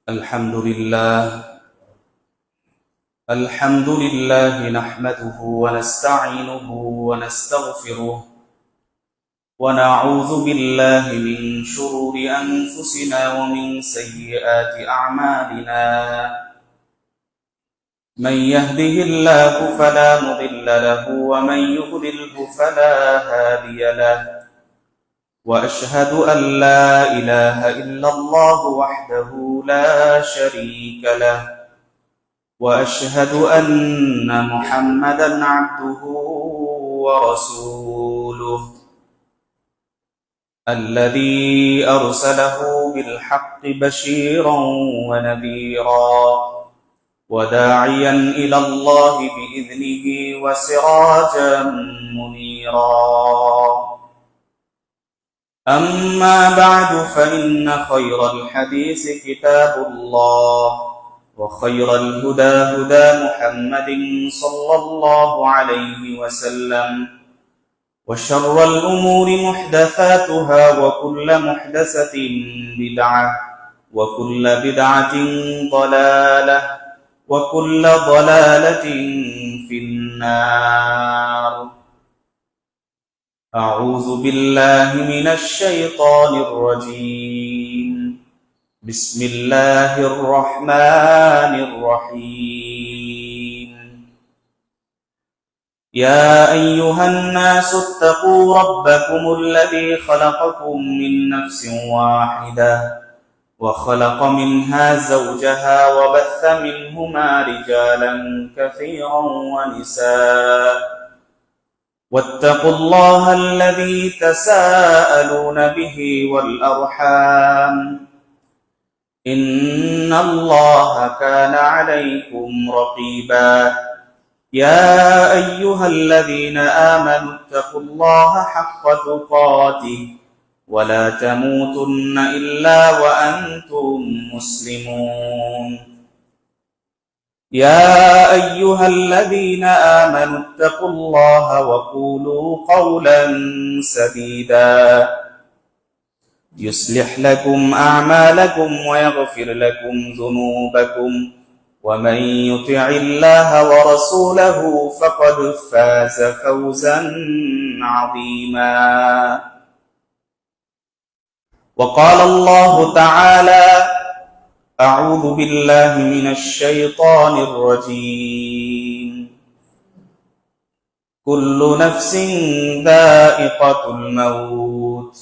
الحمد لله نحمده ونستعينه ونستغفره ونعوذ بالله من شرور أنفسنا ومن سيئات أعمالنا. من يهده الله فلا مضل له ومن يضلله فلا هادي له، وأشهد أن لا إله إلا الله وحده لا شريك له، وأشهد أن محمدا عبده ورسوله الذي أرسله بالحق بشيرا ونذيرا وداعيا إلى الله بإذنه وسراجا منيرا. أما بعد فإن خير الحديث كتاب الله، وخير الهدى هدى محمد صلى الله عليه وسلم، وشر الأمور محدثاتها وكل محدثة بدعة وكل بدعة ضلالة وكل ضلالة في النار. أعوذ بالله من الشيطان الرجيم. بسم الله الرحمن الرحيم. يا أيها الناس اتقوا ربكم الذي خلقكم من نفس واحدة وخلق منها زوجها وبث منهما رجالا كثيرا ونساء، واتقوا الله الذي تساءلون به والأرحام، إن الله كان عليكم رقيبا. يا أيها الذين آمنوا اتقوا الله حق تقاته ولا تموتن إلا وأنتم مسلمون. يا أيها الذين آمنوا اتقوا الله وقولوا قولا سديدا يصلح لكم أعمالكم ويغفر لكم ذنوبكم، ومن يطع الله ورسوله فقد فاز فوزا عظيما. وقال الله تعالى: أعوذ بالله من الشيطان الرجيم. كل نفس ذائقة الموت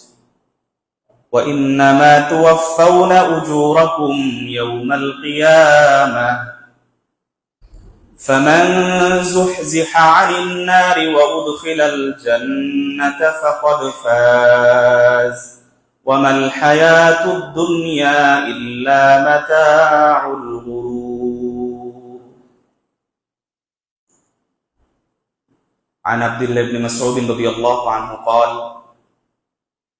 وإنما توفون أجوركم يوم القيامة، فمن زحزح عن النار وأدخل الجنة فقد فاز، وما الحياة الدنيا إلا متاع الغرور. عن عبد الله بن مسعود رضي الله عنه قال: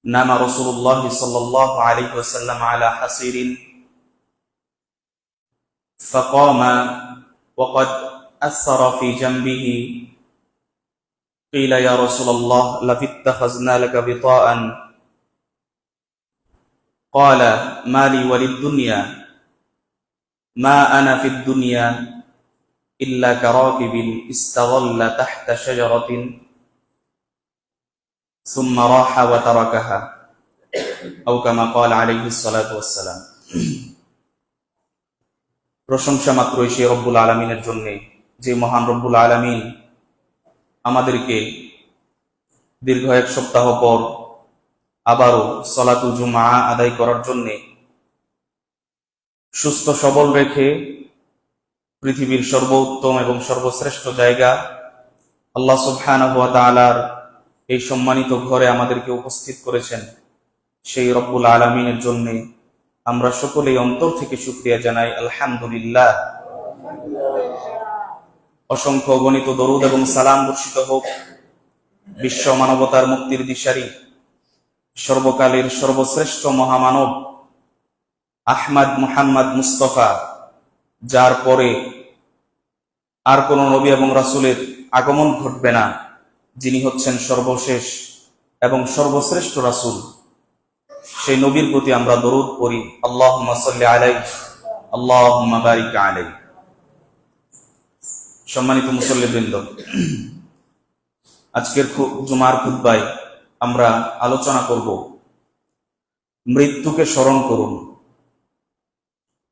نام رسول الله صلى الله عليه وسلم على حصير فقام وقد أثر في جنبه. قيل: يا رسول الله لو اتخذنا لك بطاء. قال: ما لي وللدنيا، ما أنا في الدنيا إلا كراكب استظل تحت شجرة ثم راح وتركها، أو كما قال عليه الصلاة والسلام. প্রশংসা মাত্রই সেই রব্বুল আলামিনের জন্য, যে মহান রব্বুল আলামিন আমাদেরকে দীর্ঘ এক সপ্তাহ পর আবারও সলাতুল জুমআ আদায় করার জন্য সুস্থ সবল রেখে পৃথিবীর সর্বোত্তম এবং সর্বশ্রেষ্ঠ জায়গা আল্লাহ সুবহানাহু ওয়া তাআলার এই সম্মানিত ঘরে আমাদেরকে উপস্থিত করেছেন। সেই রব্বুল আলামিনের জন্য আমরা সকলেই অন্তর থেকে শুকরিয়া জানাই, আলহামদুলিল্লাহ। অসংখ্য গণিত দরুদ এবং সালাম বর্ষিত হোক বিশ্ব মানবতার মুক্তির দিশারি, সর্বকালের সর্বশ্রেষ্ঠ মহামানব আহমদ মুহাম্মদ মুস্তাফা, যার পরে আর কোন নবী এবং রাসূলের আগমন ঘটবে না, যিনি হচ্ছেন সর্বশেষ এবং সর্বশ্রেষ্ঠ রাসূল। সেই নবীর প্রতি আমরা দরুদ পড়ি, আল্লাহুম্মা সাল্লি আলাইহি আল্লাহুম্মা বারিক আলাইহি। সম্মানিত মুসল্লিবৃন্দ, আজকের জুমার খুতবায় আমরা আলোচনা করব মৃত্যুকে স্মরণ করুন।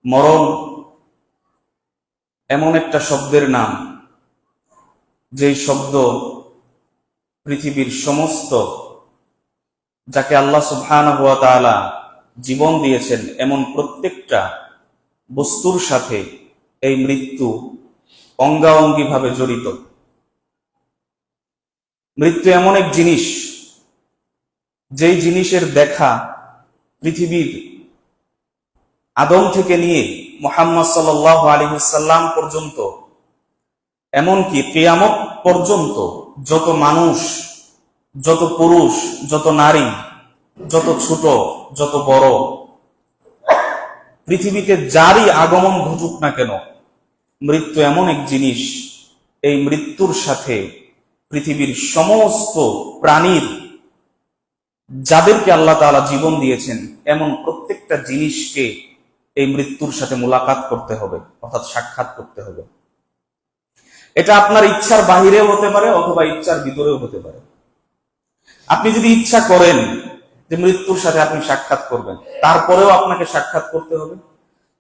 মরণ এমন একটা শব্দের নাম, যেই শব্দ পৃথিবীর সমস্ত, যাকে আল্লাহ সুবহানাহু ওয়া তাআলা জীবন দিয়েছেন এমন প্রত্যেকটা বস্তুর সাথে এই মৃত্যু অঙ্গাঅঙ্গিভাবে জড়িত। মৃত্যু এমন এক জিনিস, যেই জিনিসের দেখা পৃথিবীর আদম থেকে নিয়ে মুহাম্মদ সাল্লাল্লাহু আলাইহি ওয়াসাল্লাম পর্যন্ত, এমনকি কিয়ামত পর্যন্ত যত মানুষ, যত পুরুষ, যত নারী, যত ছোট, যত বড়, পৃথিবীতে যারই আগমন ঘটুক না কেন, মৃত্যু এমন এক জিনিস, এই মৃত্যুর সাথে পৃথিবীর সমস্ত প্রাণীর, যাদেরকে আল্লাহ তাআলা জীবন দিয়েছেন, এমন প্রত্যেকটা জিনিসকে এই মৃত্যুর সাথে মুলাকাত করতে হবে, অর্থাৎ সাক্ষাৎ করতে হবে। এটা আপনার ইচ্ছার বাহিরেও হতে পারে অথবা ইচ্ছার ভিতরেও হতে পারে। আপনি যদি ইচ্ছা করেন যে মৃত্যুর সাথে আপনি সাক্ষাৎ করবেন, তারপরেও আপনাকে সাক্ষাৎ করতে হবে।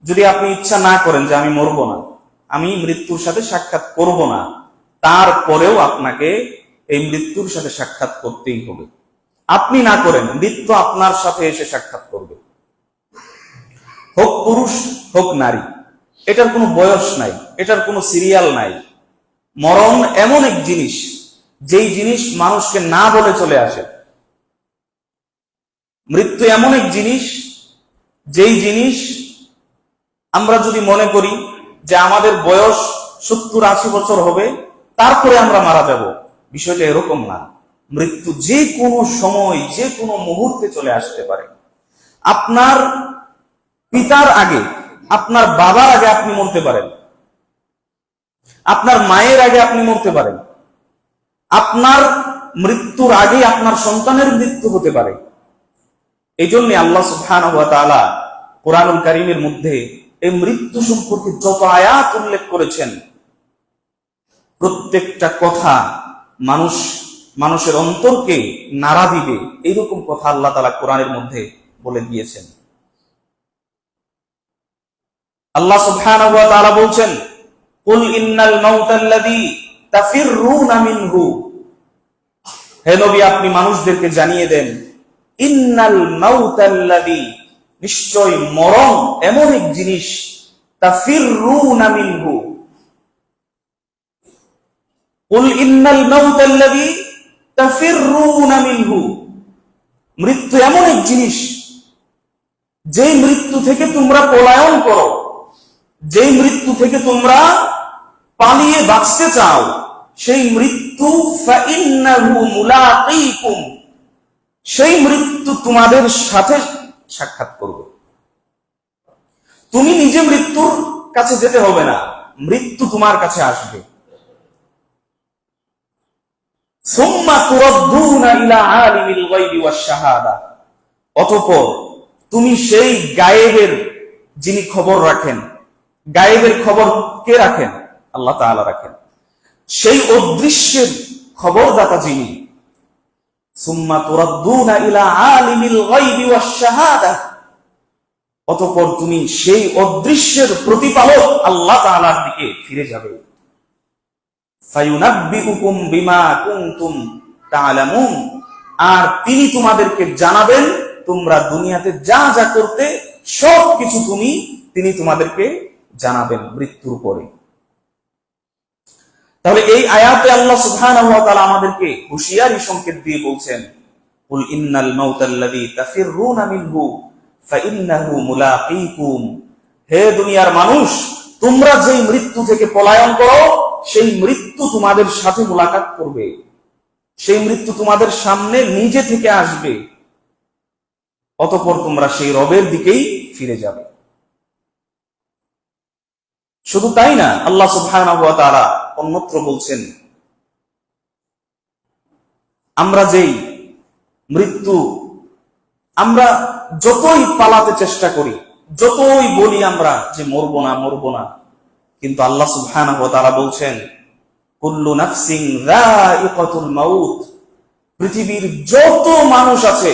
যদি আপনি ইচ্ছা না করেন যে আমি মরবো না, আমি মৃত্যুর সাথে সাক্ষাৎ করব না, তারপরেও আপনাকে এই মৃত্যুর সাথে সাক্ষাৎ করতেই হবে। আপনি না করেন, মৃত্যু আপনার সাথে এসে সাক্ষাৎ করবে, হোক পুরুষ হোক নারী। এটার কোনো বয়স নাই, এটার কোনো সিরিয়াল নাই। মরণ এমন এক জিনিস, যেই জিনিস মানুষকে না বলে চলে আসে। মৃত্যু এমন এক জিনিস, যেই জিনিস আমরা যদি মনে করি যে আমাদের বয়স 70-80 বছর হবে, তারপরে আমরা মারা যাব, বিষয়টা এরকম না। মৃত্যু যে কোনো সময়, যে কোনো মুহূর্তে চলে আসতে পারে। আপনার পিতার আগে, আপনার বাবার আগে আপনি মরতে পারেন, আপনার মায়ের আগে আপনি মরতে পারেন, আপনার মৃত্যুর আগে আপনার সন্তানের মৃত্যু হতে পারে। এই জন্য আল্লাহ সুবহানাহু ওয়া তাআলা কোরআনুল কারীমের মধ্যে এই মৃত্যু সম্পর্কে যত আয়াত উল্লেখ করেছেন, প্রত্যেকটা কথা মানুষের অন্তরকে নাড়া দিবে, এইরকম কথা আল্লাহ তাআলা কোরআনের মধ্যে বলে দিয়েছেন। আল্লাহ সুবহানাহু ওয়া তাআলা বলছেন, কুল ইন্নাল মাউতাল্লাযী তাফিররুনা মিনহু। হে নবী, আপনি মানুষদেরকে জানিয়ে দেন, ইন্নাল মাউতাল্লাযী, নিশ্চয় মরণ এমন এক জিনিস, তাফিররুনা মিনহু। কুল ইন্নাল মাউতাল্লাযী তাফিররুনা মিনহু। মৃত্যু এমন এক জিনিস, যেই মৃত্যু থেকে তোমরা পলায়ন করো, যেই মৃত্যু থেকে তোমরা পালিয়ে বাঁচতে চাও, সেই মৃত্যু ফাইন্নাহু মুলাকীকুম, সেই মৃত্যু তোমাদের সাথে সাক্ষাৎ করবে। তুমি নিজে মৃত্যুর কাছে যেতে হবে না, মৃত্যু তোমার কাছে আসবে। সুম্মা তুরাদ্দুনা ইলা আলিমিল গায়বি ওয়াশ শাহাদা। অতঃপর তুমি সেই গায়েবের, যিনি খবর রাখেন, গায়েবের খবর কে রাখেন? আল্লাহ তাআলা রাখেন। সেই অদৃশ্যের খবরদাতা যিনি, সুম্মা তুরাদ্দুনা ইলা আলিমিল গায়বি ওয়াশ শাহাদা। অতঃপর তুমি সেই অদৃশ্যের প্রতিপালক আল্লাহ তাআলার দিকে ফিরে যাবে। ফায়ুনাব্বিউকুম বিমা কুনতুম তা'লামুন। আর তিনি তোমাদেরকে জানাবেন, তোমরা দুনিয়াতে যা যা করতে সবকিছু তিনি তোমাদেরকে জানাবেন মৃত্যুর পরে। তাহলে এই আয়াতে আল্লাহ সুবহানাহু ওয়া তাআলা আমাদেরকে হুঁশিয়ারি সংকেত দিয়ে বলছেন, কুল ইন্নাল মাউতাল্লাযী তাফিররুনা মিনহু ফাইন্নাহু মুলাকীকুম। হে দুনিয়ার মানুষ, তোমরা যেই মৃত্যু থেকে পলায়ন করো, সেই মৃত্যু তোমাদের সাথে মুলাকাত করবে, সেই মৃত্যু তোমাদের সামনে নিজে থেকে আসবে। অতঃপর তোমরা সেই রবের দিকেই ফিরে যাবে। শুধু তাই না, আল্লাহ সুবহানাহু ওয়া তাআলা অন্যত্র বলছেন, আমরা যেই মৃত্যু, আমরা যতই পালাতে চেষ্টা করি, যতই বলি আমরা যে মরবো না মরবো না, কিন্তু আল্লাহ সুবহানাহু ওয়া তাআলা বলছেন কুল্লু নাফসিন যায়িকাতুল মাউত। পৃথিবীর যত মানুষ আছে,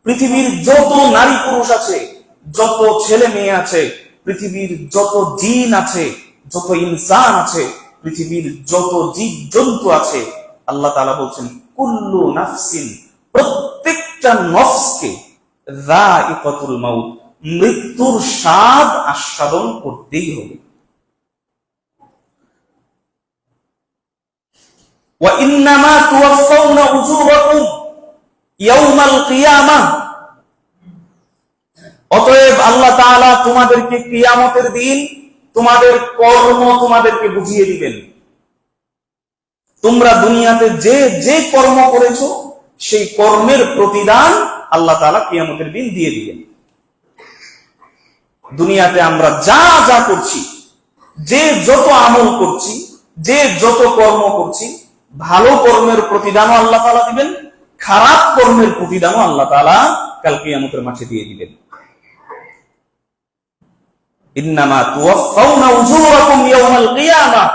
পৃথিবীর যত নারী পুরুষ আছে, যত ছেলে মেয়ে আছে, পৃথিবীর যত জিন আছে, যত ইনসান আছে, পৃথিবীর যত জীব জন্তু আছে, আল্লাহ তাআলা বলছেন কুল্লু নাফসিন, প্রত্যেকটা নফসকে যায়িকাতুল মাউত, মৃত্যুর স্বাদ আস্বাদন করতেই হবে। ওয়া ইন্নামা তুওয়াফাউনা উজুরাকুম ইয়াউমাল কিয়ামাহ। অতএব আল্লাহ তাআলা তোমাদেরকে কিয়ামতের দিন তোমাদের কর্ম তোমাদেরকে বুঝিয়ে দিবেন। তোমরা দুনিয়াতে যে যে কর্ম করেছো সেই কর্মের প্রতিদান আল্লাহ তাআলা কিয়ামতের দিন দিয়ে দিবেন। দুনিয়াতে আমরা যা যা করছি, যে যত আমল করছি, যে যত কর্ম করছি, ভালো কর্মের প্রতিদানও আল্লাহ তাআলা দিবেন, খারাপ কর্মের প্রতিদানও আল্লাহ তাআলা কাল কিয়ামতের মাঠে দিয়ে দিবেন। ইন্নামা তুওয়াফাউনা উজুরাকুম ইয়াউমাল কিয়ামাহ।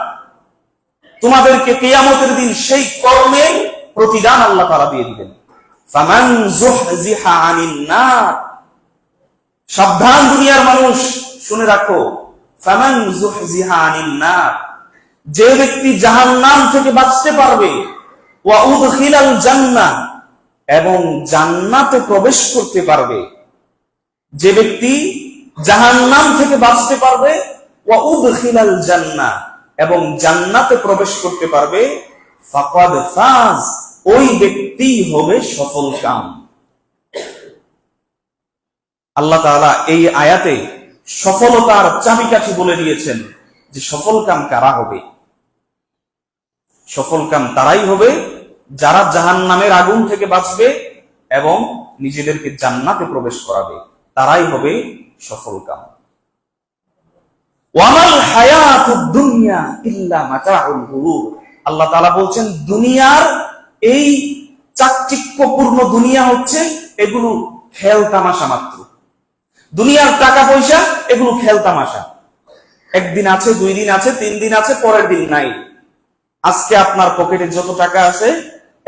তোমাদেরকে কিয়ামতের দিন সেই কর্মের প্রতিদান আল্লাহ তাআলা দিয়ে দিবেন। ফামান যুহজিহা আনিন নার। সাবধান দুনিয়ার মানুষ, শুনে রাখো, ফামান যুহজিহা আনিন নার, যে ব্যক্তি জাহান্নাম থেকে বাঁচতে পারবে, ওয়া উদখিলাল জান্নাহ, এবং জান্নাতে প্রবেশ করতে পারবে। যে ব্যক্তি জাহান্নাম থেকে বাঁচতে পারবে, ওয়া উদখিলাল জান্নাহ, এবং জান্নাতে প্রবেশ করতে পারবে, ফাকাদ ফাজ, ওই ব্যক্তি হবে সফল কাম। আল্লাহ তাআলা এই আয়াতে সফলতার চাবিকাঠি বলে দিয়েছেন যে সফল কাম কারা হবে। সফল কাম তারাই হবে যারা জাহান্নামের আগুন থেকে বাঁচবে এবং নিজেদেরকে জান্নাতে প্রবেশ করাবে, তারাই হবে সফল কাম। ওয়ামাল হায়াতুদ দুনিয়া ইল্লা মাতাউল গুরুর। আল্লাহ তাআলা বলছেন দুনিয়ার এই চাকচিক্যপূর্ণ দুনিয়া হচ্ছে এগুলো খেল তামাশা মাত্র। দুনিয়ার টাকা পয়সা এগুলো খেল তামাশা। একদিন আছে, 2 দিন আছে, 3 দিন আছে, পরের দিন নাই। আজকে আপনার পকেটে যত টাকা আছে,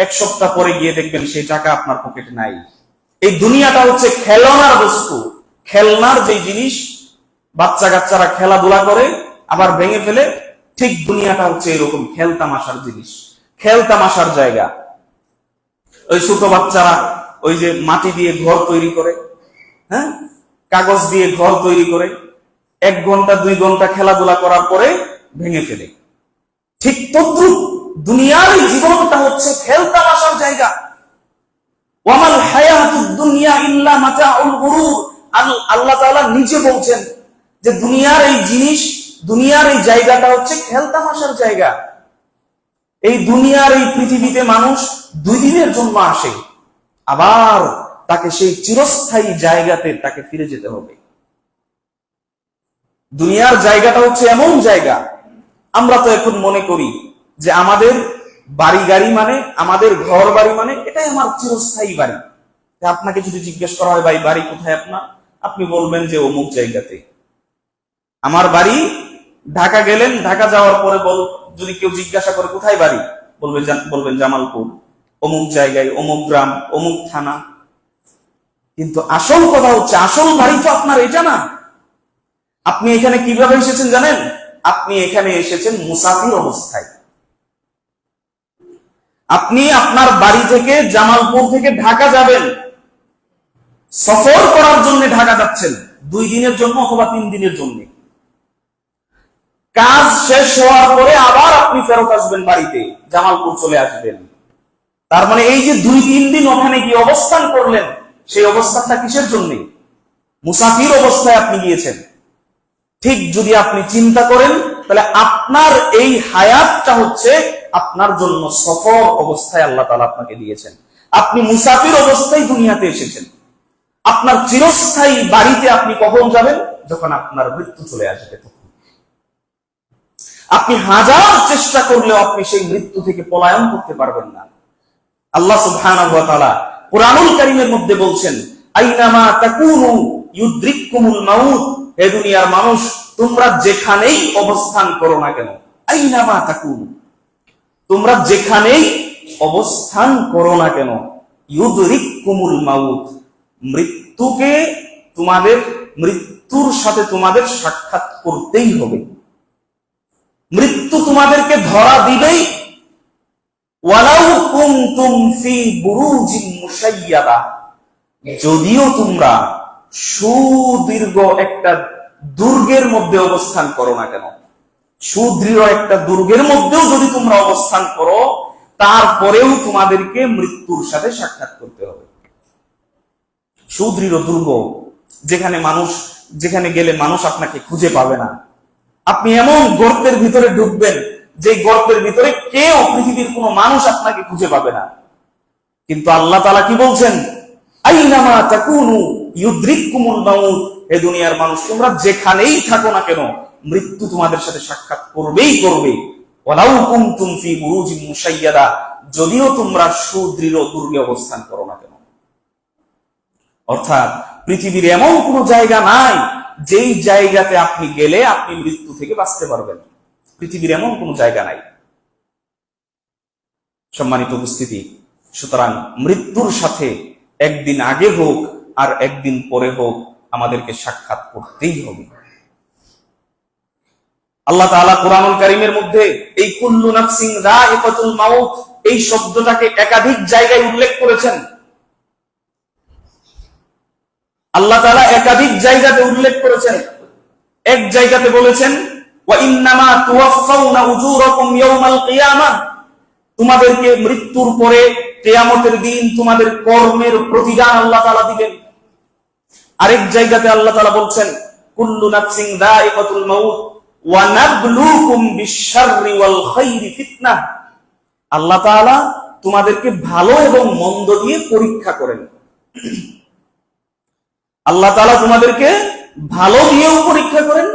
1 সপ্তাহ পরে গিয়ে দেখবেন সেই টাকা আপনার পকেটে নাই। এই দুনিয়াটা হচ্ছে খেলনার বস্তু, খেলনার যে জিনিস বাচ্চা কাচ্চারা খেলাধুলা করে আবার ভেঙে ফেলে, ঠিক দুনিয়াটা হচ্ছে এরকম খেল তামাশার জিনিস, খেল তামাশার জায়গা। ওই ছোট বাচ্চারা ওই যে মাটি দিয়ে ঘর তৈরি করে, হ্যাঁ, কাগজ দিয়ে ঘর তৈরি করে, 1 ঘন্টা 2 ঘন্টা খেলাধুলা করার পরে ভেঙে ফেলে। ঠিক তদ্রুপ দুনিয়ার জীবনটা হচ্ছে খেল তামাশার জায়গা। ওয়ামাল হায়াতুদ দুনিয়া ইল্লা মাতাউল গুরুর। আল্লাহ তাআলা নিজে বলছেন যে দুনিয়ার এই জিনিস, দুনিয়ার এই জায়গাটা হচ্ছে খেল তামাশার জায়গা। এই দুনিয়ার এই পৃথিবীতে মানুষ 2 দিনের জন্য আসে, আবার তাকে সেই চিরস্থায়ী জায়গাতে তাকে ফিরে যেতে হবে। দুনিয়ার জায়গাটা হচ্ছে এমন জায়গা, আমরা তো এখন মনে করি যে আমাদের বাড়ি গাড়ি মানে, আমাদের ঘর বাড়ি মানে এটাই আমার চিরস্থায়ী বাড়ি। আপনাকে যদি জিজ্ঞেস করা হয় ভাই বাড়ি কোথায় আপনার, আপনি বলবেন যে অমুক জায়গাতে। আমার বাড়ি ঢাকা গেলেন, ঢাকা যাওয়ার পরে যদি কেউ জিজ্ঞাসা করে কোথায় বাড়ি, বলবেন জামালপুর, অমুক জায়গায়, অমুক গ্রাম, অমুক থানা। কিন্তু আসল কথা হচ্ছে আসল বাড়ি তো আপনার এটা না। আপনি এখানে কিভাবে এসেছেন জানেন? আপনি এখানে এসেছেন মুসাফির অবস্থায়। আপনি আপনার বাড়ি থেকে জামালপুর থেকে ঢাকা যাবেন, সফর করার জন্য ঢাকা যাচ্ছেন 2 দিনের জন্য অথবা 3 দিনের জন্য। কাজ শেষ হওয়ার পরে আবার আপনি ফেরত আসবেন বাড়িতে, জামালপুর চলে আসবেন। তার মানে এই যে 2-3 দিন ওখানে গিয়ে অবস্থান করলেন, সেই অবস্থানটা কিসের জন্য? মুসাফির অবস্থায় আপনি গিয়েছেন। ঠিক যদি আপনি চিন্তা করেন তাহলে আপনার এই হায়াতটা হচ্ছে আপনার জন্য সফর অবস্থায় আল্লাহ তাআলা আপনাকে দিয়েছেন। আপনি মুসাফির অবস্থায় দুনিয়াতে এসেছেন। আপনার চিরস্থায়ী বাড়িতে আপনি কখন যাবেন? যখন আপনার মৃত্যু চলে আসবে। আপনি হাজার চেষ্টা করলেও আপনি সেই মৃত্যু থেকে পলায়ন করতে পারবেন না। আল্লাহ সুবহানাহু ওয়া তাআলা কুরআনুল কারীমের মধ্যে বলছেন আইনামা তাকুনু ইউদ্রিককুমুল মাউত, হে দুনিয়ার মানুষ তোমরা যেখানেই অবস্থান করো না কেন, আইনামা তাকুনু, তোমরা যেখানেই অবস্থান করো না কেন, ইউদ্রিককুমুল মাউত, মৃত্যুর সাথে তোমাদের সাক্ষাৎ করতেই হবে। মৃত্যু তোমাদেরকে ধরা দিবেই। ওয়ালাউ কুনতুম ফি বুরুজিন মুশাইয়াদা, যদিও তোমরা সুদীর্ঘ একটা দুর্গের মধ্যে অবস্থান করো না কেন, সুদৃঢ় একটা দুর্গের মধ্যেও যদি তোমরা অবস্থান করো, তারপরেও তোমাদেরকে মৃত্যুর সাথে সাক্ষাৎ করতে হবে। সুদৃঢ় দুর্গ, যেখানে গেলে মানুষ আপনাকে খুঁজে পাবে না। আপনি এমন গর্তের ভিতরে ঢুকবেন যে গর্তের ভিতরে কেউ, পৃথিবীর কোনো মানুষ আপনাকে খুঁজে পাবে না। কিন্তু আল্লাহ তাআলা কি বলছেন, আইনামা তাকুনু ইউদ্রিককুমুল মাউত, হে দুনিয়ার মানুষ তোমরা যেখানেই থাকো না কেন, মৃত্যু তোমাদের সাথে সাক্ষাৎ করবেই করবে। ওয়ালাউ কুনতুম ফি বুরুজিন মুশাইয়াদা, যদিও তোমরা সুদৃঢ় দুর্গে অবস্থান করো না কেন। অর্থাৎ পৃথিবীর এমন কোনো জায়গা নাই যেই জায়গাতে আপনি গেলে আপনি মৃত্যু থেকে বাঁচতে পারবেন। পৃথিবীর এমন কোনো জায়গা নাই। সম্মানিত উপস্থিতি, সুতরাং মৃত্যুর সাথে একদিন আগে হোক আর একদিন পরে হোক আমাদেরকে সাক্ষাৎ করতেই হবে। আল্লাহ তাআলা কুরআনুল কারীমের মধ্যে এই কুল্লু নাফসিন যায়িকাতুল মাউত এই শব্দটাকে একাধিক জায়গায় উল্লেখ করেছেন। আল্লাহ তাআলা একাধিক জায়গাতে উল্লেখ করেছেন। এক জায়গাতে বলেছেন, ওয়া ইন্নামা তুওয়াফাউনা উজুরাকুম ইয়াউমাল কিয়ামাহ, তোমাদেরকে মৃত্যুর পরে কিয়ামতের দিন তোমাদের কর্মের প্রতিদান আল্লাহ তাআলা দিবেন। আরেক জায়গাতে আল্লাহ তাআলা বলছেন, কুল্লু নাফসিন যায়িকাতুল মাউত ওয়া নাবলুকুম বিশ-শাররি ওয়াল খাইরি ফিতনাহ, আল্লাহ তাআলা তোমাদেরকে ভালো এবং মন্দ দিয়ে পরীক্ষা করেন। আল্লাহ তাআলা তোমাদেরকে ভালো দিয়েও পরীক্ষা করেন,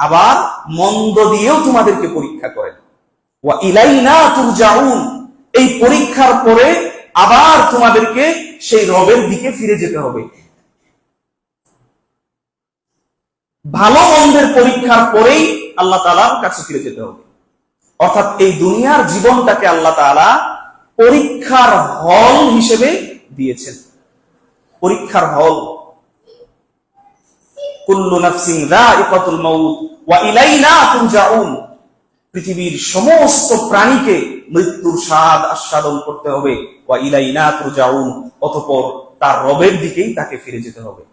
আবার মন্দ দিয়েও তোমাদেরকে পরীক্ষা করেন। ওয়া ইলাইনা তুরজাউন, এই পরীক্ষার পরে আবার তোমাদেরকে সেই রবের দিকে ফিরে যেতে হবে। ভালো মন্দের পরীক্ষার পরেই আল্লাহ তাআলার কাছে ফিরে যেতে হবে। অর্থাৎ এই দুনিয়ার জীবনটাকে আল্লাহ তাআলা পরীক্ষার হল হিসেবে দিয়েছেন। পরীক্ষার হল। কুল্লু নাফসিন যায়িকাতুল মাউত ওয়া ইলাইনা তুরজাউন, পৃথিবীর সমস্ত প্রাণীকে মৃত্যুর স্বাদ আস্বাদন করতে হবে। ওয়া ইলাইনা তুরজাউন, অতঃপর তার রবের দিকেই তাকে ফিরে যেতে হবে।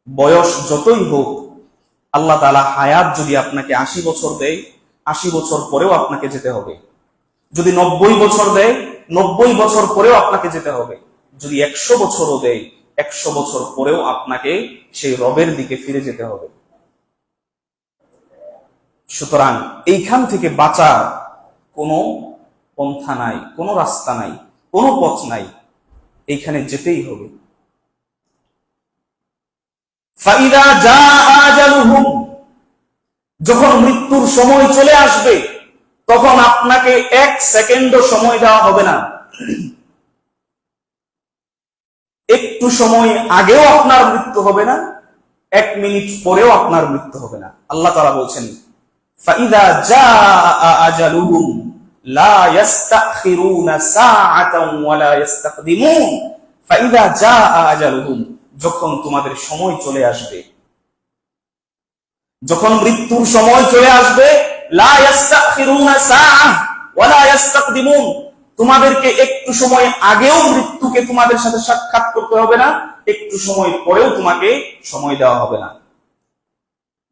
বয়স যতই হোক, আল্লাহ তাআলা হায়াত যদি আপনাকে 80 বছর দেয়, 80 বছর পরেও আপনাকে যেতে হবে। যদি 90 বছর দেয়, 90 বছর পরেও আপনাকে যেতে হবে। যদি 100 বছরও দেয়, 100 বছর পরেও আপনাকে সেই রবের দিকে ফিরে যেতে হবে। সুতরাং এইখান থেকে বাঁচার কোনো পন্থা নাই, কোনো রাস্তা নাই, কোনো পথ নাই, এইখানে যেতেই হবে। ফাইদা জাআ আজালুহুম, যখন মৃত্যুর সময় চলে আসবে তখন আপনাকে 1 সেকেন্ডও সময় দেওয়া হবে না। একটু সময় আগেও আপনার মৃত্যু হবে না, 1 মিনিট পরেও আপনার মৃত্যু হবে না। আল্লাহ তাআলা বলছেন, ফাইদা জাআ আজালুহুম লা ইস্তাখিরুনা সাআতান ওয়া লা ইস্তাকদিমুন, ফাইদা জাআ আজালুহুম, যখন তোমাদের সময় চলে আসবে, যখন মৃত্যুর সময় চলে আসবে, লা ইস্তাখিরুনা সাআ ওয়া লা ইস্তাকদিমুন, তোমাদেরকে একটু সময় আগেও মৃত্যুকে তোমাদের সাথে সাক্ষাৎ করতে হবে না, একটু সময় পরেও তোমাকে সময় দেওয়া হবে না।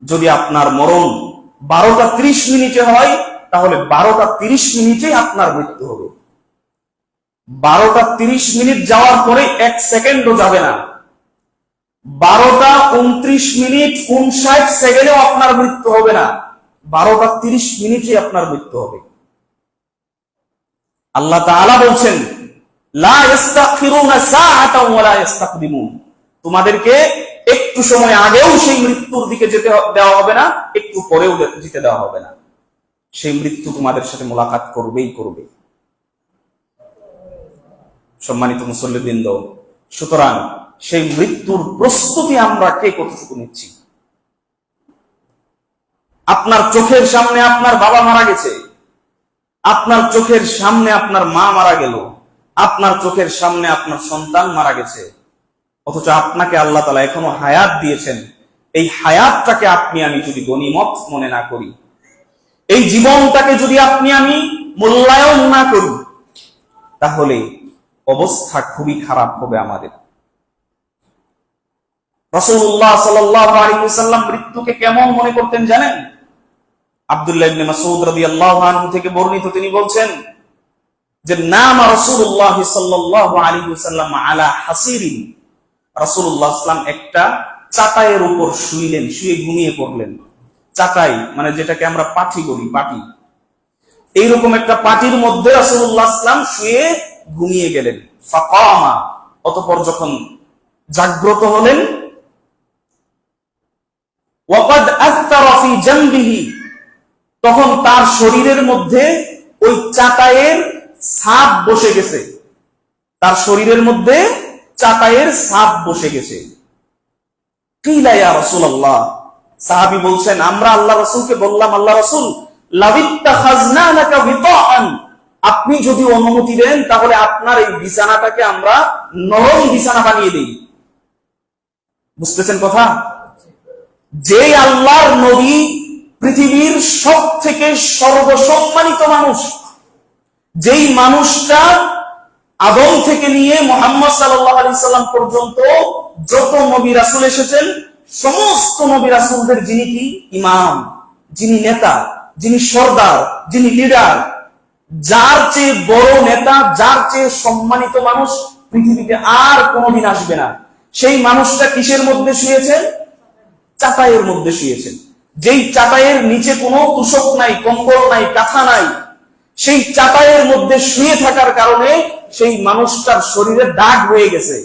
যদি আপনার মরণ 12টা 30 মিনিটে হয়, তাহলে 12টা 30 মিনিটে আপনার মৃত্যু হবে। 12টা 30 মিনিট যাওয়ার পরে 1 সেকেন্ডও যাবে না। 12টা 29 মিনিট 59 সেকেন্ডেও আপনার মৃত্যু হবে না, 12টা 30 মিনিটে আপনার মৃত্যু হবে। আল্লাহ তাআলা বলছেন, লা ইস্তাখিরুনা সাআতান ওয়া লা ইস্তাকদিমুন, তোমাদেরকে একটু সময় আগেও সেই মৃত্যুর দিকে যেতে দেওয়া হবে না, একটু পরেও যেতে দেওয়া হবে না। সেই মৃত্যু তোমাদের সাথে মোলাকাত করবেই করবে। সম্মানিত মুসল্লিবৃন্দ, সুতরাং সেই মৃত্যুর প্রস্তুতি আমরা কে কতটুকু নিচ্ছি? আপনার চোখের সামনে আপনার বাবা মারা গেছে, আপনার চোখের সামনে আপনার মা মারা গেল, আপনার চোখের সামনে আপনার সন্তান মারা গেছে, অথচ আপনাকে আল্লাহ তাআলা এখনো হায়াত দিয়েছেন। এই হায়াতটাকে আপনি আমি যদি গনিমত মনে না করি, এই জীবনটাকে যদি আপনি আমি মূল্যায়ন না করি, তাহলে অবস্থা খুবই খারাপ হবে আমাদের। রাসূলুল্লাহ সাল্লাল্লাহু আলাইহি ওয়াসাল্লাম মৃত্যুকে কেমন মনে করতেন জানেন? আব্দুল্লাহ ইবনে মাসউদ রাদিয়াল্লাহু আনহু থেকে বর্ণিত, তিনি বলছেন যে নামা রাসূলুল্লাহ সাল্লাল্লাহু আলাইহি ওয়াসাল্লাম আলা হাসিরিন, রাসূলুল্লাহ সাল্লাল্লাহু আলাইহি ওয়াসাল্লাম একটা চাটাইয়ের উপর শুইলেন, শুয়ে ঘুমিয়ে পড়লেন। চাটাই মানে যেটাকে আমরা পাটি বলি, পাটি, এইরকম একটা পাটির মধ্যে রাসূলুল্লাহ সাল্লাল্লাহু আলাইহি ওয়াসাল্লাম শুয়ে ঘুমিয়ে গেলেন। ফাকামা, অতঃপর যখন জাগ্রত হলেন, ওয়াকাদ আথারা ফি জামবিহি, তখন তার শরীরের মধ্যে ওই চাটাইয়ের ছাপ বসে গেছে, তার শরীরের মধ্যে চাটাইয়ের ছাপ বসে গেছে। কিলা ইয়া রাসূলুল্লাহ, সাহাবী বলছেন, আমরা আল্লাহ রাসূলকে বললাম, আল্লাহ রাসূল, লাবিত্তাখাযনা লাকা বিতাআন, আপনি যদি অনুমতি দেন তাহলে আপনার এই বিছানাটাকে আমরা নরম বিছানা বানিয়ে দেই। বুঝতেছেন কথা? যে আল্লাহর নবী পৃথিবীর সব থেকে সর্বসম্মানিত মানুষ, যেই মানুষটা আদম থেকে নিয়ে মুহাম্মদ সাল্লাল্লাহু আলাইহি সাল্লাম পর্যন্ত যত নবী রাসূল এসেছেন, সমস্ত নবী রাসূলদের যিনি কি ইমাম, যিনি নেতা, যিনি সর্দার, যিনি লিডার, যার চেয়ে বড় নেতা, যার চেয়ে সম্মানিত মানুষ পৃথিবীতে আর কোনোদিন আসবে না, সেই মানুষটা কিসের মধ্যে শুয়েছেন? চাটাইয়ের মধ্যে শুয়েছেন। যেই চাটাইয়ের নিচে কোনো তুষক নাই, কম্বল নাই, কাঁথা নাই, সেই চাটাইয়ের মধ্যে শুয়ে থাকার কারণে সেই মানুষটার শরীরে দাগ হয়ে গেছে।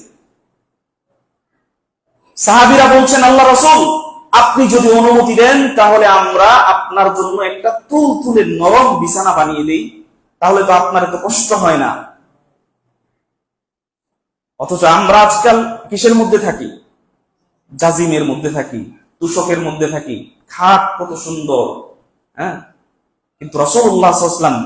সাহাবীরা বলছেন, আল্লাহ রাসূল, আপনি যদি অনুমতি দেন তাহলে আমরা আপনার জন্য একটা তুলতুলে নরম বিছানা বানিয়ে দেই, তাহলে তো আপনার এত কষ্ট হয় না। অথচ আমরা আজকাল কিসের মধ্যে থাকি? জাজিমের মধ্যে থাকি, তুষকের মধ্যে থাকি, খাট কত সুন্দর, হ্যাঁ। কিন্তু রাসূলুল্লাহ সাল্লাল্লাহু আলাইহি ওয়াসাল্লাম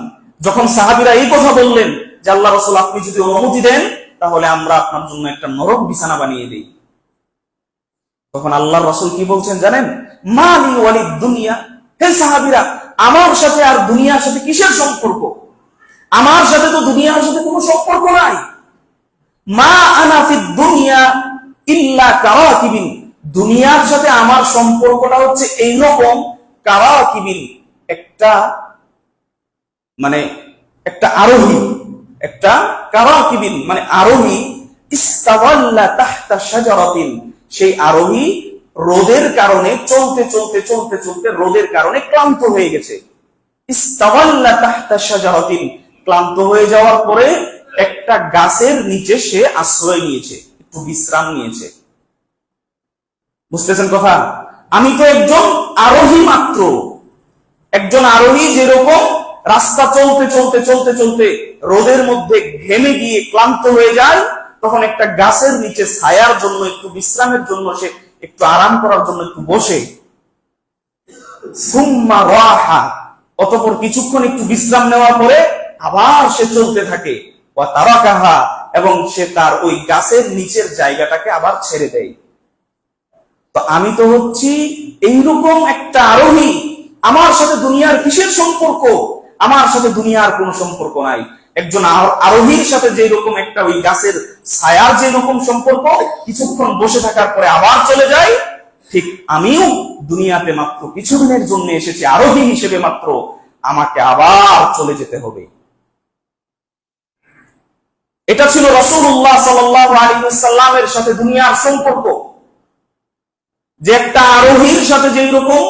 যখন সাহাবীরা এই কথা বললেন যে আল্লাহ রাসূল আপনি যদি অনুমতি দেন তাহলে আমরা আপনার জন্য একটা নরম বিছানা বানিয়ে দেই, তখন আল্লাহর রাসূল কি বলছেন জানেন? মালি ওয়ালিদ দুনিয়া, হে সাহাবীরা, আমার সাথে আর দুনিয়ার সাথে কিসের সম্পর্ক? আমার সাথে তো দুনিয়ার সাথে কোনো সম্পর্ক নাই। মা আনা ফিদ দুনিয়া ইল্লা কাওয়াকিবিন, দুনিয়ার সাথে আমার সম্পর্কটা হচ্ছে এইরকম কাওয়াকিবিন, একটা মানে একটা আরোহী, একটা কাওয়াকিবিন মানে আরোহী, ইস্তাওয়াল্লা তাহতা শাজারাতিন, সেই আরোহী রোদের কারণে চলতে চলতে চলতে চলতে রোদের কারণে ক্লান্ত হয়ে গেছে। ইস্তাওয়াল্লা তাহতা শাজারাতিন, ক্লান্ত হয়ে যাওয়ার পরে একটা গাছের নিচে সে আশ্রয় নিয়েছে, একটু বিশ্রাম নিয়েছে। বুঝতেছেন কথা? আমি তো একজন আরোহী মাত্র, একজন আরোহী যেরকম রাস্তা চলতে চলতে চলতে চলতে রোদের মধ্যে ঘেমে গিয়ে ক্লান্ত হয়ে যায়, তখন একটা গাছের নিচে ছায়ার জন্য, একটু বিশ্রামের জন্য, সে একটু আরাম করার জন্য একটু বসে, সুম্মা রাহা, অতঃপর কিছুক্ষণ একটু বিশ্রাম নেওয়ার পরে আবার সে চলতে থাকে, ওয়া তারাকাহা, এবং সে তার ওই গাছের নিচের জায়গাটাকে আবার ছেড়ে দেয়। তো আমি তো হচ্ছি এইরকম একটা আরোহী, আমার সাথে দুনিয়ার কিসের সম্পর্ক? আমার সাথে দুনিয়ার কোনো সম্পর্ক নাই। একজন আরোহীর সাথে যে রকম একটা ওই গাছের ছায়ার যে রকম সম্পর্ক, কিছুক্ষণ বসে থাকার পরে আবার চলে যায়, ঠিক আমিও দুনিয়াতে মাত্র কিছুদিনের জন্য এসেছি আরোহী হিসেবে মাত্র, আমাকে আবার চলে যেতে হবে। এটা ছিল রাসূলুল্লাহ সাল্লাল্লাহু আলাইহি ওয়াসাল্লামের সাথে দুনিয়ার সম্পর্ক, যে একটা আরোহীর সাথে যেই রকম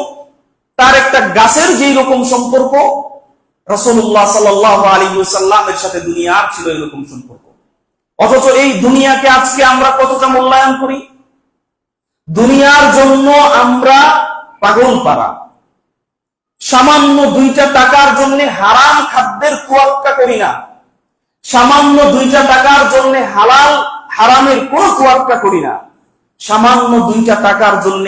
তার একটা গাছের যেই রকম সম্পর্ক, রাসূলুল্লাহ সাল্লাল্লাহু আলাইহি ওয়াসাল্লামের সাথে দুনিয়ার ছিল এরকম সম্পর্ক। অথচ এই দুনিয়াকে আজকে আমরা কতটা মূল্যায়ন করি? দুনিয়ার জন্য আমরা পাগল পারা, সামান্য 2টা টাকার জন্য হারাম খাদ্যের তোয়াক্কা করি না, সামান্য 2টা টাকার জন্য হারামের কোনো তোয়াক্কা করি না। সামান্য 2টা টাকার জন্য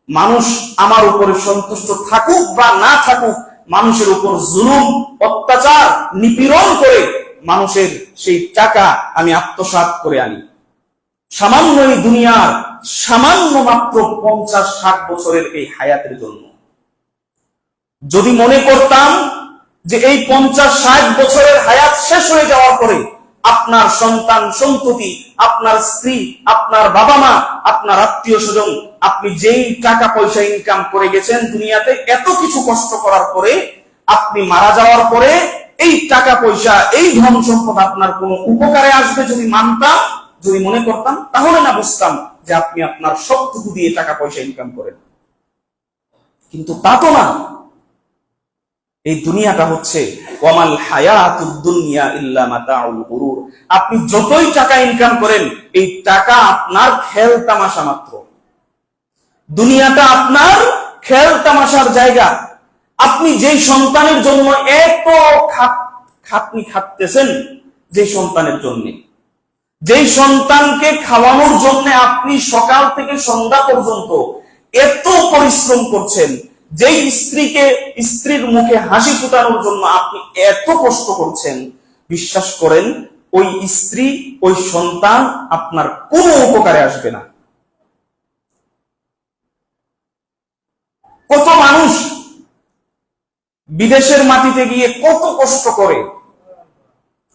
মানুষ আমার উপরে সন্তুষ্ট থাকুক বা না থাকুক, মানুষের উপর জুলুম, অত্যাচার, নিপীড়ন করে মানুষের সেই টাকা আমি আত্মসাৎ করে আনি। সামান্য এই দুনিয়ার সামান্য মাত্র 50-60 বছরের এই হায়াতের জন্য। যদি মনে করতাম যে এই 50-60 বছরের হায়াত শেষ হয়ে যাওয়ার পরে আপনার সন্তান সন্ততি, আপনার স্ত্রী, আপনার বাবা মা, আপনার আত্মীয় স্বজন, আপনি যেই টাকা পয়সা ইনকাম করে গেছেন দুনিয়াতে, এত কিছু কষ্ট করার পরে আপনি মারা যাওয়ার পরে এই টাকা পয়সা, এই ধন সম্পদ আপনার কোনো উপকারে আসবে যদি মানতাম, যদি মনে করতাম, তাহলে না বুঝতাম যে আপনি আপনার সবটুকু দিয়ে টাকা পয়সা ইনকাম করেন। কিন্তু তা তো না। এই দুনিয়াটা হচ্ছে ওয়ামাল হায়াতুদ দুনিয়া ইল্লা মাতাউল গুরুর। আপনি যতই টাকা ইনকাম করেন, এই টাকা আপনার খেল তামাশা মাত্র। দুনিয়াটা আপনার খেল তামাশার জায়গা। আপনি যেই সন্তানের জন্য এত খাটনি খাটতেছেন, যে সন্তানের জন্য, যেই সন্তানকে খাওয়ানোর জন্য আপনি সকাল থেকে সন্ধ্যা পর্যন্ত এত পরিশ্রম করছেন, যেই স্ত্রীর মুখে হাসি ফোটানোর জন্য আপনি এত কষ্ট করছেন, বিশ্বাস করেন ওই স্ত্রী, ওই সন্তান আপনার কোনো উপকারে আসবে না। কত মানুষ বিদেশের মাটিতে গিয়ে কত কষ্ট করে,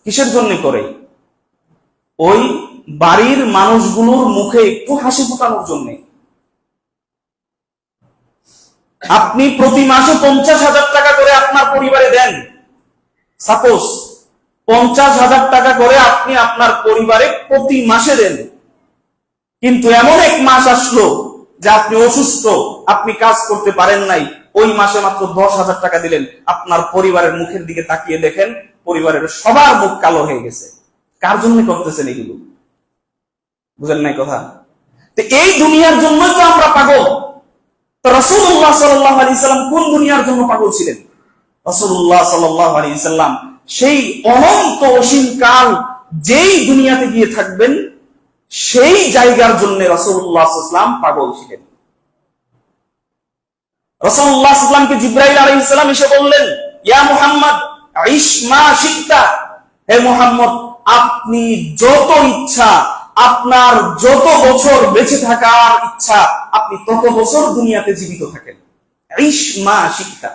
কিসের জন্য করে? ওই বাড়ির মানুষগুলোর মুখে একটু হাসি ফোটানোর জন্য। আপনি প্রতি মাসে 50,000 টাকা করে আপনার পরিবারে দেন, সাপোজ 50,000 টাকা করে আপনি আপনার পরিবারে প্রতি মাসে দেন, কিন্তু এমন এক মাস আসলো যে আপনি অসুস্থ, আপনি কাজ করতে পারেন নাই, ওই মাসে মাত্র 10,000 টাকা দিলেন। আপনার পরিবারের মুখের দিকে তাকিয়ে দেখেন, পরিবারের সবার মুখ কালো হয়ে গেছে। কার জন্য করতেছেন এগুলো? বুঝেন নাই কথা? তো এই দুনিয়ার জন্যই তো আমরা পাগল। তো রাসূলুল্লাহ সাল্লাল্লাহু আলাইহি সাল্লাম কোন দুনিয়ার জন্য পাগল ছিলেন? রাসূলুল্লাহ সাল্লাল্লাহু আলাইহি সাল্লাম সেই অনন্ত অসীম কাল যেই দুনিয়াতে গিয়ে থাকবেন, সেই জায়গার জন্য রাসূলুল্লাহ সাল্লাল্লাহু আলাইহি সাল্লাম পাগল ছিলেন। রাসূলুল্লাহ সাল্লাল্লাহু আলাইহি সাল্লামকে জিবরাইল আলাইহিস সালাম এসে বললেন, ইয়া মুহাম্মদ আইশ মা শিকতা, হে মুহাম্মদ আপনি যত ইচ্ছা, আপনার যত বছর বেঁচে থাকার ইচ্ছা, আপনি তত বছর দুনিয়াতে জীবিত থাকেন। আইশ মা শিকতা,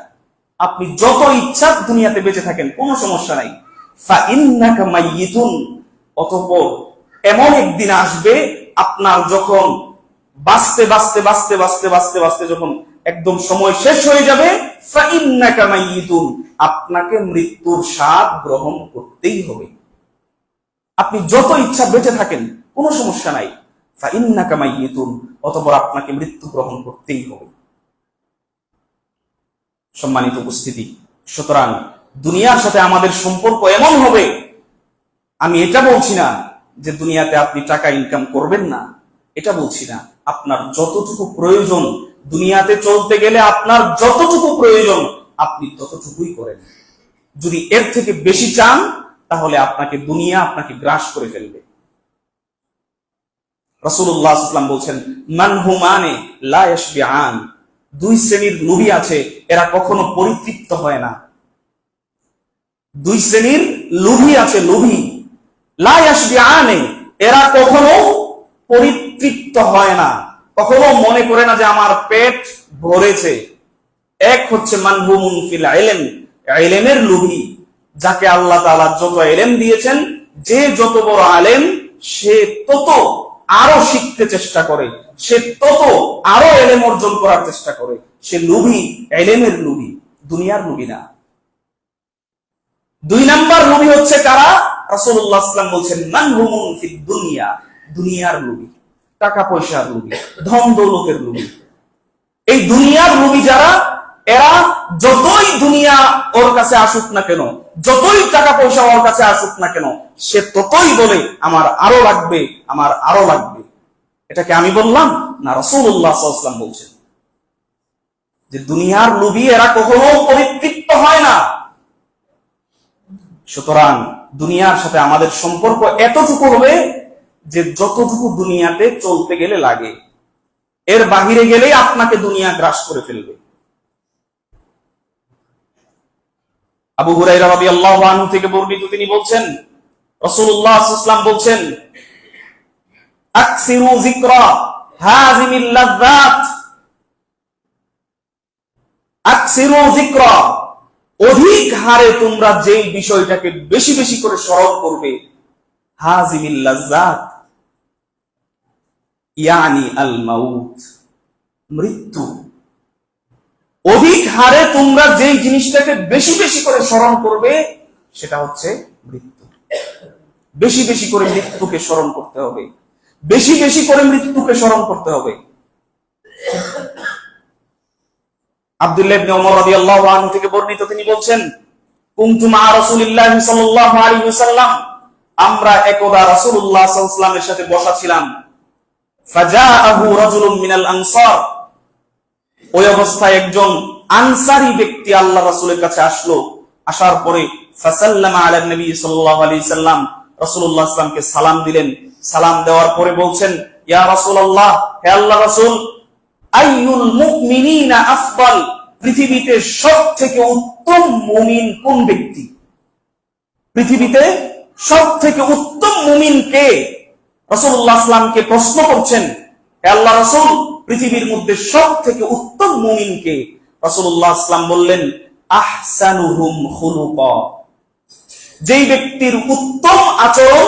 আপনি যত ইচ্ছা দুনিয়াতে বেঁচে থাকেন, কোনো সমস্যা নাই। ফা ইন্নাকা মাইয়িতুন, অতঃপর এমন একদিন আসবে আপনার যখন বাঁচতে বাঁচতে বাঁচতে বাঁচতে বাঁচতে বাঁচতে যখন একদম সময় শেষ হয়ে যাবে, ফা ইন্নাকা মাইয়িতুন, আপনাকে মৃত্যুর স্বাদ গ্রহণ করতেই হবে। আপনি যত ইচ্ছা বেঁচে থাকেন, কোনো সমস্যা নাই। ফা ইন্নাকা মাইয়িতুন, অতঃপর আপনাকে মৃত্যু গ্রহণ করতেই হবে। সম্মানিত উপস্থিতি, সুতরাং দুনিয়ার সাথে আমাদের সম্পর্ক এমন হবে, আমি এটা বলছি না যে দুনিয়াতে আপনি টাকা ইনকাম করবেন না, এটা বলছি না। আপনার যতটুকু প্রয়োজন দুনিয়াতে চলতে গেলে, আপনার যতটুকু প্রয়োজন আপনি ততটুকুই করেন। যদি এর থেকে বেশি চান, তাহলে আপনাকে দুনিয়া আপনাকে গ্রাস করে ফেলবে। রাসূলুল্লাহ সাল্লাল্লাহু আলাইহি ওয়াসাল্লাম বলছেন, মান হুমানে লা ইয়াশবিআন, দুই শ্রেণীর লোভী আছে, এরা কখনো পরিতৃপ্ত হয় না। দুই শ্রেণীর লোভী আছে, লোভী, লা ইয়াশবিআনে, এরা কখনো পরিতৃপ্ত হয় না, কখনো মনে করে না যে আমার পেট ভরেছে। এক হচ্ছে মানহুমুন ফিল ইলম, ইলমের লোভী, যাকে আল্লাহ তাআলা যত ইলম দিয়েছেন, যে যত বড় আলেম, সে তত আরো শিখতে চেষ্টা করে, সে তত আরো ইলম অর্জন করার চেষ্টা করে। সে লোভী, ইলমের লোভী, দুনিয়ার লোভী না। দুই নাম্বার লোভী হচ্ছে কারা? রাসূলুল্লাহ সাল্লাল্লাহু আলাইহি ওয়াসাল্লাম বলছেন, মানহুমুন ফিদ দুনিয়া, দুনিয়ার লোভী, টাকা পয়সার লোভী, ধন দৌলতের লোভী। এই দুনিয়ার লোভী যারা, এরা যতই দুনিয়া ওর কাছে আসুক না কেন, যতই টাকা পয়সা ওর কাছে আসুক না কেন, সে ততই বলে আমার আরো লাগবে, আমার আরো লাগবে। এটাকে আমি বললাম না, রাসূলুল্লাহ সাল্লাল্লাহু আলাইহি ওয়াসাল্লাম বলছেন যে দুনিয়ার লোভী এরা কখনো পরিতৃপ্ত হয় না। সুতরাং দুনিয়ার সাথে আমাদের সম্পর্ক এতটুকু হবে যে যতটুকু দুনিয়াতে চলতে গেলে লাগে, এর বাহিরে গেলেই আপনাকে দুনিয়া গ্রাস করে ফেলবে। আবু হুরায়রা রাদিয়াল্লাহু আনহু থেকে বর্ণিত, তিনি বলছেন, রাসূলুল্লাহ সাল্লাল্লাহু আলাইহি ওয়াসাল্লাম বলছেন, আকসিরু যিকরা হাযিমিল লাযযাত, আকসিরু যিকরা, অধিক হারে তোমরা যেই বিষয়টাকে বেশি বেশি করে স্মরণ করবে, হাযিমিল লাযযাত ইয়ানি আল মাউত, মৃত্যু। অধিক হারে তোমরা যেই জিনিসটাকে বেশি বেশি করে স্মরণ করবে সেটা হচ্ছে মৃত্যু। বেশি বেশি করে মৃত্যুকে স্মরণ করতে হবে, বেশি বেশি করে মৃত্যুকে স্মরণ করতে হবে। আব্দুল্লাহ ইবনে ওমর রাদিয়াল্লাহু আনহু থেকে বর্ণিত, তিনি বলছেন, কুনতু মা রাসূলিল্লাহ সাল্লাল্লাহু আলাইহি ওয়াসাল্লাম, আমরা একদা রাসূলুল্লাহ সাল্লাল্লাহু আলাইহি ওয়াসাল্লামের সাথে বসা ছিলাম। ফাজাআহু রাজুলুম মিনাল আনসার, ওই অবস্থায় একজন আনসারী ব্যক্তি আল্লাহ রাসূলের কাছে আসলো। আসার পরে ফাসাল্লামা আলা নবী সাল্লাল্লাহু আলাইহি ওয়াসাল্লাম, রাসূলুল্লাহ সাল্লাল্লাহু আলাইহি ওয়াসাল্লামকে সালাম দিলেন। সালাম দেওয়ার পরে বলছেন, ইয়া রাসূলুল্লাহ, হে আল্লাহর রাসূল, আইয়ুল মুমিনিনা আফদাল, পৃথিবীতে সবথেকে উত্তম মুমিন কোন ব্যক্তি? পৃথিবীতে সবথেকে উত্তম মুমিন কে? রাসূলুল্লাহ সাল্লাল্লাহু আলাইহি ওয়াসাল্লামকে প্রশ্ন করছেন, হে আল্লাহর রাসূল, পৃথিবীর মধ্যে সবথেকে উত্তম মুমিন কে? রাসূলুল্লাহ সাল্লাল্লাহু আলাইহি ওয়াসাল্লাম বললেন, আহসানুহুম খুলুকা, যেই ব্যক্তির উত্তম আচরণ,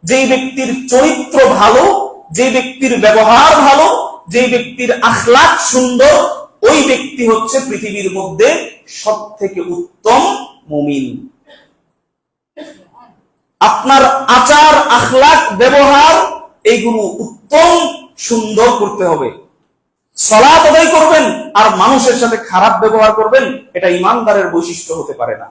যেই ব্যক্তির চরিত্র ভালো, যেই ব্যক্তির ব্যবহার ভালো, যেই ব্যক্তির আখলাক সুন্দর, ওই ব্যক্তি হচ্ছে পৃথিবীর মধ্যে সবথেকে উত্তম মুমিন। আপনার আচার, আখলাক, ব্যবহার এইগুলো উত্তম সুন্দর করতে হবে। সালাত আদায় করবেন আর মানুষের সাথে খারাপ ব্যবহার করবেন, এটা ঈমানদারের বৈশিষ্ট্য হতে পারে না।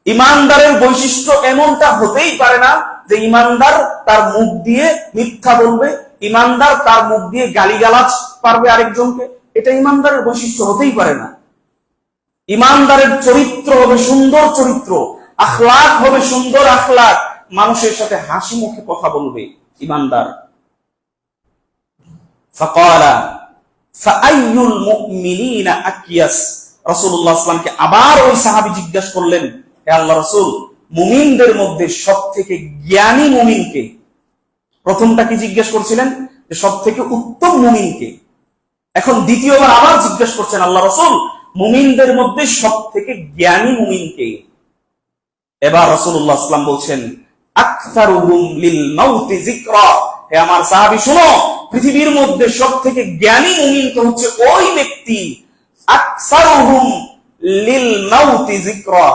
ঈমানদারের বৈশিষ্ট্য এমনটা হতেই পারে না যে ঈমানদার তার মুখ দিয়ে মিথ্যা বলবে, ঈমানদার তার মুখ দিয়ে গালিগালাজ পারবে আরেকজনকে, এটা ঈমানদারের বৈশিষ্ট্য হতেই পারে না। ঈমানদারের চরিত্র হবে সুন্দর চরিত্র, আখলাক হবে সুন্দর আখলাক, মানুষের সাথে হাসি মুখে কথা বলবে ঈমানদার। ফাকালা ফাআইয়ুল মুমিনিনা আকিয়াস, রাসূলুল্লাহ সাল্লাল্লাহু আলাইহি ওয়াসাল্লামকে আবার ওই সাহাবী জিজ্ঞাসা করলেন, হে আল্লাহর রাসূল, মুমিনদের মধ্যে সবথেকে জ্ঞানী মুমিন কে? প্রথমটা কি জিজ্ঞেস করছিলেন যে সবথেকে উত্তম মুমিন কে, এখন দ্বিতীয়বার আবার জিজ্ঞেস করছেন, আল্লাহ রাসূল, মুমিনদের মধ্যে সবথেকে জ্ঞানী মুমিন কে? এবার রাসূলুল্লাহ সাল্লাল্লাহু আলাইহি ওয়াসাল্লাম বলছেন, আকসারুহুম লিল মাউতি যিকরা, হে আমার সাহাবী শুনো, পৃথিবীর মধ্যে সবথেকে জ্ঞানী মুমিন তো হচ্ছে ওই ব্যক্তি, আকসারুহুম লিল মাউতি যিকরা,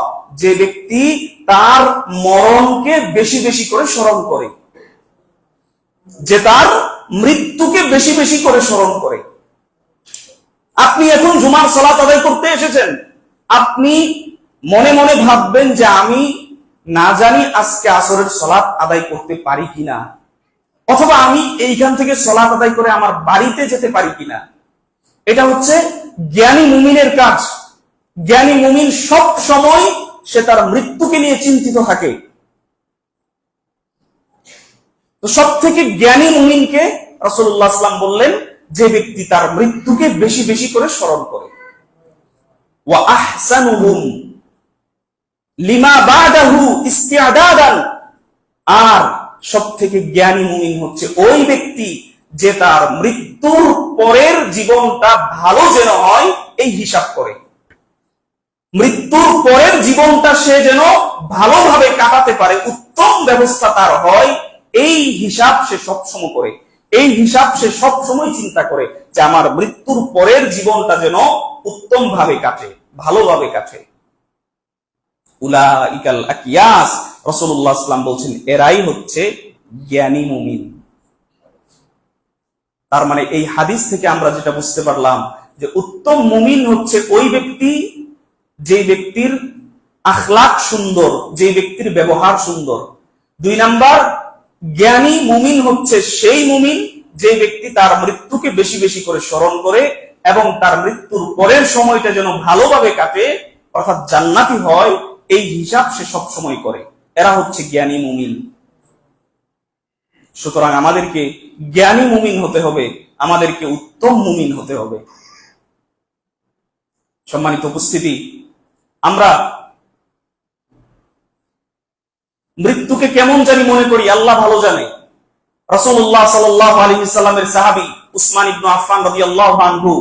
যে ব্যক্তি তার মরণকে বেশি বেশি করে স্মরণ করে, যে তার মৃত্যুকে বেশি বেশি করে স্মরণ করে। আপনি এখন জুমার সালাত আদায় করতে এসেছেন, আপনি মনে মনে ভাববেন যে আমি না জানি আজকে আসরের সালাত আদায় করতে পারি কিনা, অথবা আমি এইখান থেকে সালাত আদায় করে আমার বাড়িতে যেতে পারি কিনা। এটা হচ্ছে জ্ঞানী মুমিনের কাজ। জ্ঞানী মুমিন সব সময় সে তার মৃত্যুকে নিয়ে চিন্তিত থাকে। তো সব থেকে জ্ঞানী মুমিনকে রাসূলুল্লাহ সাল্লাল্লাহু আলাইহি ওয়াসাল্লাম বললেন, যে ব্যক্তি তার মৃত্যুকে বেশি বেশি করে স্মরণ করে। ওয়া আহসানুহুম লিমা বাদাহু ইস্তিআদাদান, আর সব থেকে জ্ঞানী মুমিন হচ্ছে ওই ব্যক্তি যে তার মৃত্যুর পরের জীবনটা ভালো যেন হয় এই হিসাব করে। মৃত্যুর পরের জীবনটা সে যেন ভালোভাবে কাটাতে পারে, উত্তম ব্যবস্থা তার হয়, এই হিসাব সে সবসময় করে। এই হিসাব সে সবসময় চিন্তা করে যে আমার মৃত্যুর পরের জীবনটা যেন উত্তম ভাবে কাটে, ভালোভাবে কাটে। উলাইকাল আকিয়াস, রাসূলুল্লাহ সাল্লাল্লাহু আলাইহি ওয়াসাল্লাম বলছেন, এরাই হচ্ছে জ্ঞানী মুমিন। তার মানে এই হাদিস থেকে আমরা যেটা বুঝতে পারলাম যে উত্তম মুমিন হচ্ছে ওই ব্যক্তি যে ব্যক্তির আখলাক সুন্দর, যে ব্যক্তির ব্যবহার সুন্দর। 2 নাম্বার, জ্ঞানী মুমিন হচ্ছে সেই মুমিন যে ব্যক্তি তার মৃত্যুকে বেশি বেশি করে স্মরণ করে এবং তার মৃত্যুর পরের সময়টা যেন ভালোভাবে কাটে, অর্থাৎ জান্নাতি হয়, এই হিসাব সে সব সময় করে। এরা হচ্ছে জ্ঞানী মুমিন। সুতরাং আমাদেরকে জ্ঞানী মুমিন হতে হবে, আমাদেরকে উত্তম মুমিন হতে হবে। সম্মানিত উপস্থিতি, আমরা মৃত্যুকে কেমন জানি মনে করি আল্লাহ ভালো জানে। রাসূলুল্লাহ সাল্লাল্লাহু আলাইহি ওয়াসাল্লামের সাহাবী উসমান ইবনে আফফান রাদিয়াল্লাহু আনহু,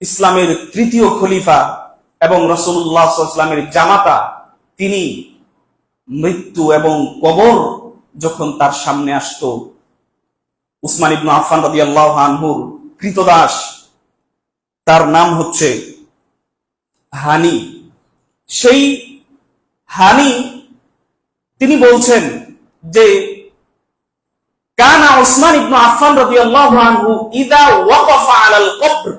ইসলামের তৃতীয় খলিফা এবং রাসূলুল্লাহ সাল্লাল্লাহু আলাইহি ওয়াসাল্লামের জামাতা, তিনি মৃত্যু এবং কবর যখন তার সামনে আসতো, উসমান ইবনে আফফান রাদিয়াল্লাহু আনহুর কৃতদাস, তার নাম হচ্ছে হানি। সেই হানি তিনি বলছেন যে কানা উসমান ইবনে আফফান রাদিয়াল্লাহু আনহু ইযা ওয়াকাফা আলাল কবর,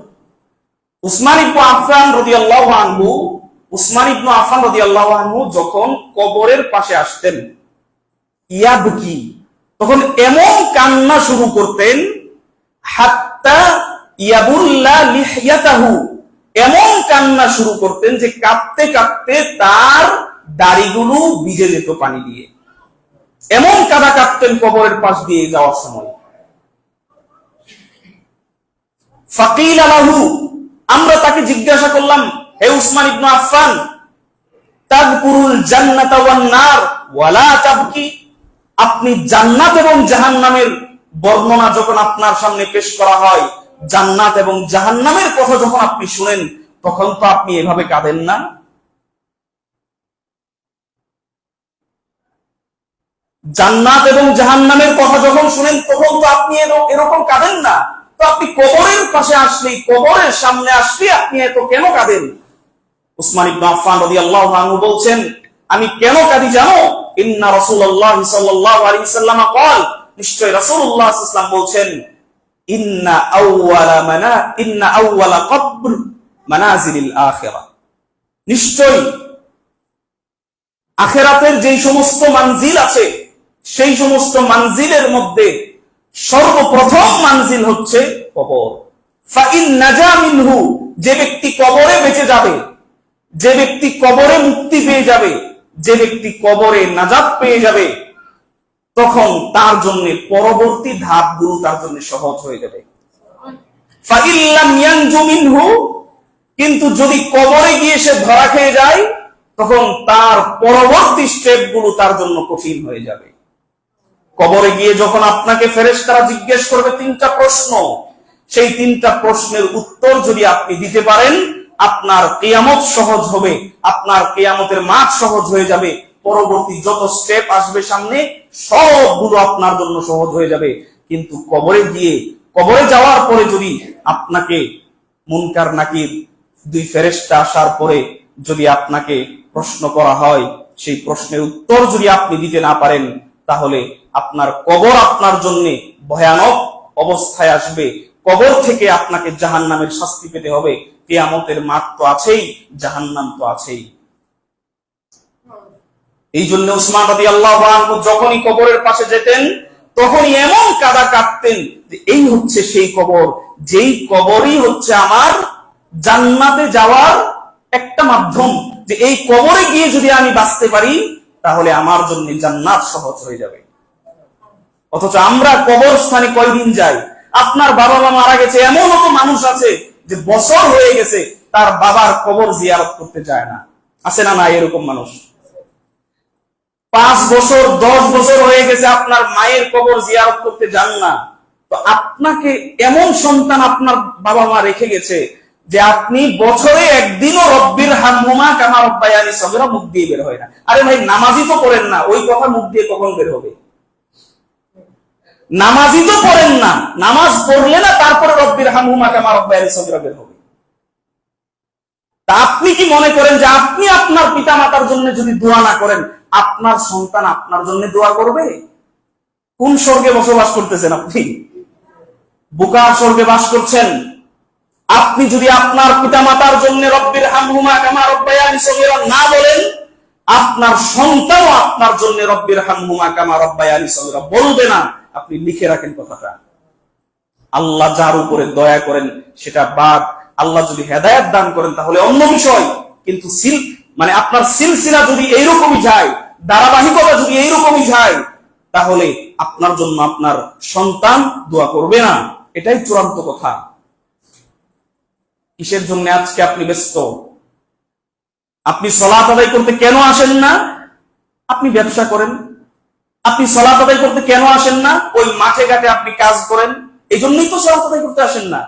উসমান ইবনে আফফান রাদিয়াল্লাহু আনহু যখন কবরের পাশে আসতেন, ইয়াবকি, তখন এমন কান্না শুরু করতেন, হাত্তা ইয়াবুল্লা লিহইয়াতাহু, এমন কান্না শুরু করতেন যে কাঁদতে কাঁদতে তার দাড়িগুলো ভিজে যেত পানি দিয়ে। এমন কাঁদা কাঁদতেন কবরের পাশ দিয়ে যাওয়ার সময়। ফাকিল লাহু, আমরা তাকে জিজ্ঞাসা করলাম, হে উসমান ইবনে আফফান, তাযকুরুল জান্নাতা ওয়ান নার ওয়ালা তাবকি, আপনি জান্নাত এবং জাহান্নামের বর্ণনা যখন আপনার সামনে পেশ করা হয়, জান্নাত এবং জাহান্নামের কথা যখন আপনি শুনেন, তখন তো আপনি এভাবে কাঁদেন না। জান্নাত এবং জাহান্নামের কথা যখন শুনেন, তখন তো আপনি এরকম কাঁদেন না। তো আপনি কবরের পাশে আসলে, কবরের সামনে আসলে আপনি এত কেন কাঁদেন? উসমান ইবনে আফফান রাদিয়াল্লাহু আনহু বলছেন, আমি কেন কাঁদি জানো? ইন্না রাসূলুল্লাহ সাল্লাল্লাহু আলাইহি ওয়াসাল্লাম قال, নিশ্চয় রাসূলুল্লাহ সাল্লাল্লাহু আলাইহি ওয়াসাল্লাম বলছেন, ইন্না আউওয়ালা কবর মানাজিলিল আখিরাহ, নিশ্চয় আখিরাতের যেই সমস্ত মানজিল আছে, সেই সমস্ত মানজিলের মধ্যে সর্বপ্রথম মানজিল হচ্ছে কবর। ফাইন নাজা মিনহু, যে ব্যক্তি কবরে বেঁচে যাবে, যে ব্যক্তি কবরে মুক্তি পেয়ে যাবে, যে ব্যক্তি কবরে নাজাত পেয়ে যাবে, তখন তার জন্য পরবর্তী ধাপগুলো তার জন্য সহজ হয়ে যাবে। ফাইন লাম ইয়ানজু মিনহু, কিন্তু যদি কবরে গিয়ে সে ধরা খেয়ে যায়, তখন তার পরবর্তী স্টেপগুলো তার জন্য কঠিন হয়ে যাবে। কবরে গিয়ে যখন আপনাকে ফেরেশতারা জিজ্ঞেস করবে 3টা প্রশ্ন, সেই 3টা প্রশ্নের উত্তর যদি আপনি দিতে পারেন, আপনার কিয়ামত সহজ হবে, আপনার কিয়ামতের মাঠ সহজ হয়ে যাবে, পরবর্তী যত স্টেপ আসবে সামনে সবগুলো আপনার জন্য সহজ হয়ে যাবে। কিন্তু কবরে যাওয়ার পরে যদি আপনাকে মুনকার নাকির 2 ফেরেশতা আসার পরে যদি আপনাকে প্রশ্ন করা হয়, সেই প্রশ্নের উত্তর যদি আপনি দিতে না পারেন, তাহলে আপনার কবর আপনার জন্য ভয়ানক অবস্থায় আসবে। কবর থেকে আপনাকে জাহান্নামের শাস্তি পেতে হবে। কিয়ামতের মাঠ তো আছেই, জাহান্নাম তো আছেই। এই জন্য উসমান রাদিয়াল্লাহু আনহু যখনই কবরের পাশে যেতেন, তখনই এমন কাঁদা কাঁদতেন যে এই হচ্ছে সেই কবর, যেই কবরই হচ্ছে আমার জান্নাতে যাওয়ার একটা মাধ্যম, যে এই কবরে গিয়ে যদি আমি বাঁচতে পারি, তাহলে আমার জন্য জান্নাত সহজ হয়ে যাবে। অথচ আমরা কবরস্থানে কয়দিন যাই? আপনার বাবা মা মারা গেছে, এমন তো মানুষ আছে যে বছর হয়ে গেছে তার বাবার কবর জিয়ারত করতে যায় না। আছে না না এরকম মানুষ? 5 বছর 10 বছর হয়ে গেছে আপনার মায়ের কবর জিয়ারত করতে যান না। তো আপনাকে এমন সন্তান আপনার বাবা মা রেখে গেছে যে আপনি বছরে একদিনও রব্বির হামহুমা কামা রব্বায়ানি সগীরা মুখ দিয়ে বের হয় না। আরে ভাই, নামাজি তো পড়েন না, ওই কথা মুখ দিয়ে কখন বের হবে? নামাজি তো পড়েন না, নামাজ পড়লে না তারপরে রব্বির হামহুমা কামা রব্বায়ানি সগীরা বের হবে। তা আপনি কি মনে করেন যে আপনি আপনার পিতা মাতার জন্য যদি দোয়া না করেন, আপনার সন্তান আপনার জন্য দোয়া করবে? কোন স্বর্গে বসবাস করতেছেন আপনি? বোকা স্বর্গে বাস করছেন। আপনি যদি আপনার পিতা মাতার জন্য রব্বির হামহুমা কামা রব্বায়ানি সগীরা না বলেন, আপনার সন্তানও আপনার জন্য রব্বির হামহুমা কামা রব্বায়ানি সগীরা বলবে না। আপনি লিখে রাখেন কথাটা। আল্লাহ যার উপরে দয়া করেন সেটা বাদ, আল্লাহ যদি হেদায়েত দান করেন তাহলে অন্য বিষয়। কিন্তু আপনার সিলসিলা যদি এইরকমই যায়, ধারাবাহিকতা যদি এইরকমই যায়, তাহলে আপনার জন্য আপনার সন্তান দোয়া করবে না। এটাই চূড়ান্ত কথা। কিসের জন্য আজকে আপনি ব্যস্ত? আপনি সালাত আদায় করতে কেন আসেন না? আপনি ব্যবসা করেন। আপনি সালাত আদায় করতে কেন আসেন না? ওই মাঠে ঘাটে আপনি কাজ করেন, এই জন্যই তো সালাত আদায় করতে আসেন না।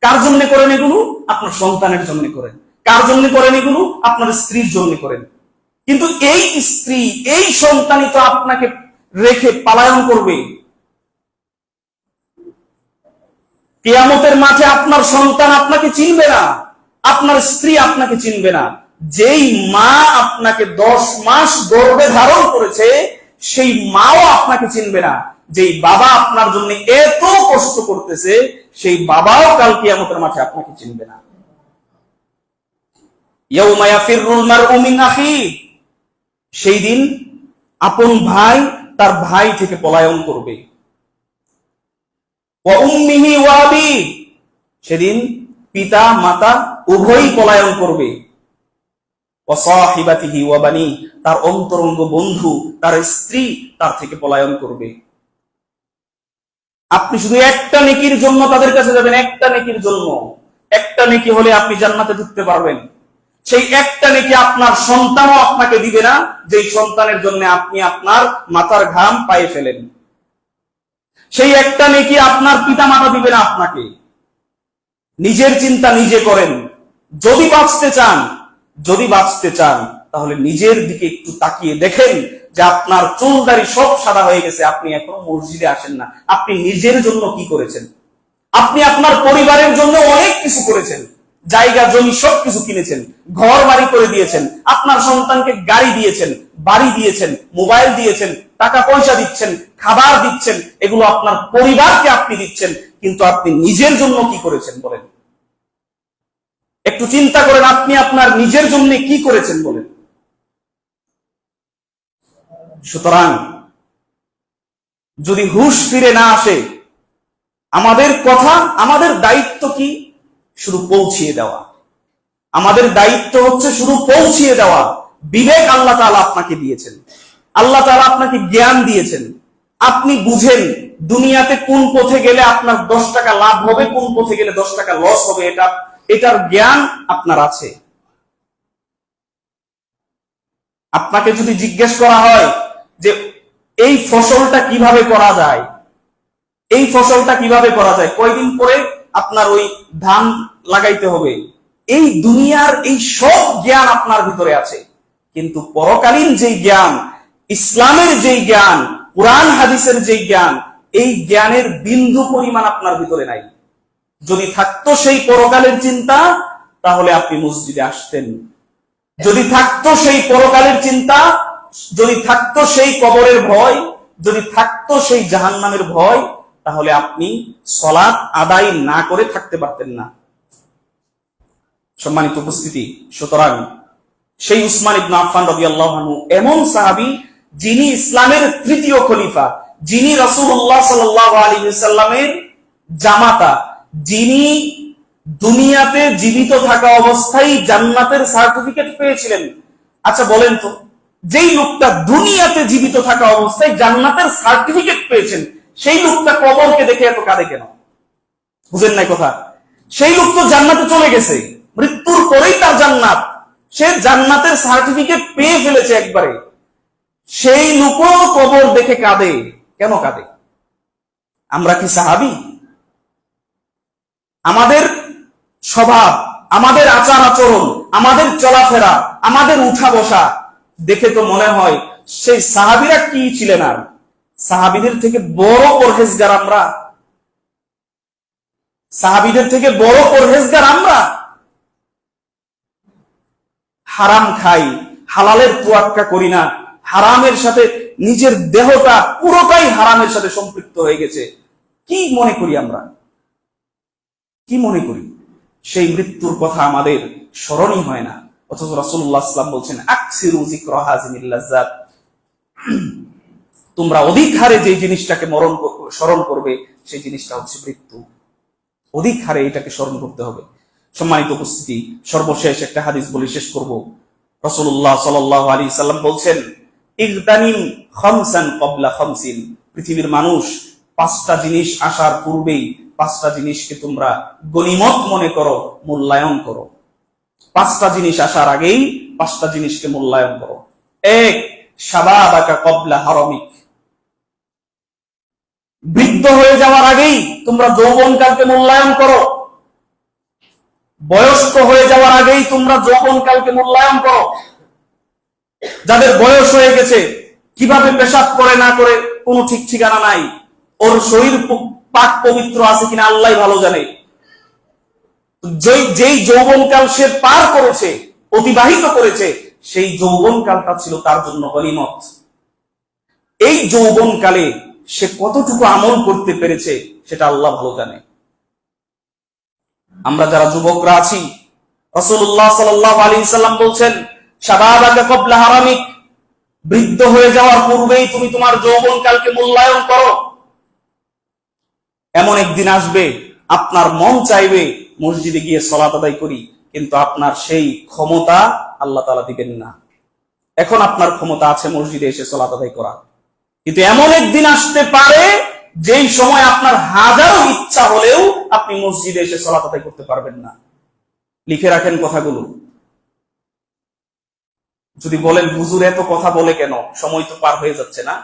কার জন্য করেন এগুলো? আপনার সন্তানের জন্য করেন। কার জন্য করেন এগুলো? আপনার স্ত্রীর জন্য করেন। কিন্তু এই স্ত্রী, এই সন্তানই তো আপনাকে রেখে পলায়ন করবে। কিয়ামতের মাঠে আপনার সন্তান আপনাকে চিনবে না, আপনার স্ত্রী আপনাকে চিনবে না। যেই মা আপনাকে 10 মাস গর্ভে ধারণ করেছে, সেই মাও আপনাকে চিনবে না। যেই বাবা আপনার জন্য এত কষ্ট করতেছে, সেই বাবাও কাল কিয়ামতের মাঠে আপনাকে চিনবে না। ইয়াউমা ইয়াফিরুল মারউ মিন আখি, সেই দিন আপন ভাই তার ভাই থেকে পলায়ন করবে। ওয়া উম্মিহি ওয়া আবি, সেদিন পিতা মাতা উভয়ই পলায়ন করবে। ওয়া সাহিবাতিহি ওয়া বানি, তার অন্তরঙ্গ বন্ধু, তার স্ত্রী তার থেকে পলায়ন করবে। আপনি শুধু একটা নেকির জন্য তাদের কাছে যাবেন, একটা নেকির জন্য। একটা নেকি হলে আপনি জান্নাতে ঢুকতে পারবেন। সেই একটা নেকি আপনার সন্তানও আপনাকে দিবে না, যেই সন্তানের জন্য আপনি আপনার মাথার ঘাম পায়ে ফেলেন। সেই একটা নেকি আপনার পিতা মাতা দিবে না আপনাকে। নিজের চিন্তা নিজে করেন। যদি বাঁচতে চান তাহলে নিজের দিকে একটু তাকিয়ে দেখেন যে আপনার চুল দাড়ি সব সাদা হয়ে গেছে, আপনি এখনো মসজিদে আসেন না। আপনি নিজের জন্য কি করেছেন? আপনি আপনার পরিবারের জন্য অনেক কিছু করেছেন, জায়গা জমি সবকিছু কিনেছেন, ঘর বাড়ি করে দিয়েছেন, আপনার সন্তানকে গাড়ি দিয়েছেন, বাড়ি দিয়েছেন, মোবাইল দিয়েছেন, টাকা পয়সা দিচ্ছেন, খাবার দিচ্ছেন, এগুলো আপনার পরিবারকে আপনি দিচ্ছেন। কিন্তু আপনি নিজের জন্য কি করেছেন বলেন? একটু চিন্তা করেন, আপনি আপনার নিজের জন্য কি করেছেন বলেন। সুতরাং যদি হুঁশ ফিরে না আসে, আমাদের কথা, আমাদের দায়িত্ব কি? শুধু পৌঁছিয়ে দেওয়া। আমাদের দায়িত্ব হচ্ছে শুধু পৌঁছিয়ে দেওয়া। বিবেক আল্লাহ তাআলা আপনাকে দিয়েছেন, আল্লাহ তাআলা আপনাকে জ্ঞান দিয়েছেন। আপনি বুঝেন দুনিয়াতে কোন পথে গেলে আপনার 10 টাকা লাভ হবে, কোন পথে গেলে 10 টাকা লস হবে, এটার জ্ঞান আপনার আছে। আপনাকে যদি জিজ্ঞেস করা হয় যে এই ফসলটা কিভাবে করা যায়, এই ফসলটা কিভাবে করা যায়, কয়দিন পরে আপনার ওই ধান লাগাইতে হবে, এই দুনিয়ার এই সব জ্ঞান আপনার ভিতরে আছে। কিন্তু পরকালীন যেই জ্ঞান, ইসলামের যেই জ্ঞান, কুরআন হাদিসের যেই জ্ঞান, এই জ্ঞানের বিন্দু পরিমাণ আপনার ভিতরে নাই। যদি থাকতো সেই পরকালের চিন্তা, তাহলে আপনি মসজিদে আসতেন। যদি থাকতো সেই পরকালের চিন্তা, যদি থাকতো সেই কবরের ভয়, যদি থাকতো সেই জাহান্নামের ভয়, তাহলে আপনি সালাত আদায় না করে থাকতে পারতেন না। সম্মানিত উপস্থিতি, সুতরাং সেই উসমান ইবনে আফফান রাদিয়াল্লাহু আনহু এমন সাহাবী, যিনি ইসলামের তৃতীয় খলিফা, যিনি রাসূলুল্লাহ সাল্লাল্লাহু আলাইহি ওয়াসাল্লামের জামাতা, যিনি দুনিয়াতে জীবিত থাকা অবস্থায় জান্নাতের সার্টিফিকেট পেয়েছিলেন। আচ্ছা বলেন তো, যেই লোকটা দুনিয়াতে জীবিত থাকা অবস্থায় জান্নাতের সার্টিফিকেট পেয়েছেন, সেই লোকটা কবরকে দেখে এত কাঁদে কেন? বুঝেন নাই কথা? সেই লোক তো জান্নাতে চলে গেছে, মৃত্যুর পরেই তার জান্নাত, সে জান্নাতের সার্টিফিকেট পেয়ে ফেলেছে একবারে। সেই লোকও কবর দেখে কাঁদে, কেন কাঁদে? আমরা কি সাহাবী? আমাদের স্বভাব, আমাদের আচার আচরণ, আমাদের চলাফেরা, আমাদের উঠা বসা দেখে তো মনে হয় সেই সাহাবীরা কি ছিলেন। আর সাহাবীদের থেকে বড় পরহেজগার আমরা, সাহাবীদের থেকে বড় পরহেজগার আমরা। হারাম খাই, হালালের তোয়াক্কা করি না, হারামের সাথে নিজের দেহটা পুরোটাই হারামের সাথে সম্পৃক্ত হয়ে গেছে। কি মনে করি আমরা? কি মনে করি? সেই মৃত্যুর কথা আমাদের স্মরণই হয় না। অথচ রাসূলুল্লাহ সাল্লাল্লাহু আলাইহি ওয়াসাল্লাম বলছেন, আকসিরু যিকরা হাযিমিল লাযযাত, তোমরা অধিক হারে যে জিনিসটাকে স্মরণ করবে, সেই জিনিসটা হচ্ছে মৃত্যু। অধিক হারে এটাকে স্মরণ করতে হবে। সম্মানিত উপস্থিতি, সর্বশেষ একটা হাদিস বলে শেষ করব। রাসূলুল্লাহ সাল্লাল্লাহু আলাইহি ওয়াসাল্লাম বলছেন, ইগতানিম খামসান ক্বাবলা খামসিন, পৃথিবীর মানুষ 5টা জিনিস আসার পূর্বেই 5টা জিনিসকে তোমরা গনিমত মনে করো, মূল্যায়ন করো। 5টা জিনিস আসার আগেই 5টা জিনিসকে মূল্যায়ন করো। 1, শাবাবাকা ক্বাবলা হারামিক, বৃদ্ধ হয়ে যাওয়ার আগেই তোমরা যৌবনকালকে মূল্যায়ন করো। বয়স্ক হয়ে যাওয়ার আগেই তোমরা যৌবনকালকে মূল্যায়ন করো। যাদের বয়স হয়ে গেছে, কিভাবে পেশাব করে না করে কোনো ঠিক ঠিকানা নাই, ওর শরীর পাক পবিত্র আছে কিনা আল্লাহই ভালো জানে। যেই যৌবনকাল সে পার করেছে, অতিবাহিত করেছে, সেই যৌবনকালটা ছিল তার জন্য গনিমত। এই যৌবনকালে সে কতটুকু আমল করতে পেরেছে সেটা আল্লাহ ভালো জানে। আমরা যারা যুবকরা আছি, রাসূলুল্লাহ সাল্লাল্লাহু আলাইহি সাল্লাম বলছেন, শাবাবাকা ক্বাবলা হারামিক, বৃদ্ধ হয়ে যাওয়ার পূর্বেই তুমি তোমার যৌবনকালকে মূল্যায়ন করো। এমন একদিন আসবে আপনার মন চাইবে মসজিদে গিয়ে সালাত আদায় করি, কিন্তু আপনার সেই ক্ষমতা আল্লাহ তাআলা দিবেন না। এখন আপনার ক্ষমতা আছে মসজিদে এসে সালাত আদায় করা, কিন্তু এমন একদিন আসতে পারে যেই সময় আপনার হাজারো ইচ্ছা হলেও আপনি মসজিদে এসে সালাত আদায় করতে পারবেন না। লিখে রাখেন কথাগুলো। যদি বলেন হুজুর এত কথা বলে কেন, সময় তো পার হয়ে যাচ্ছে না,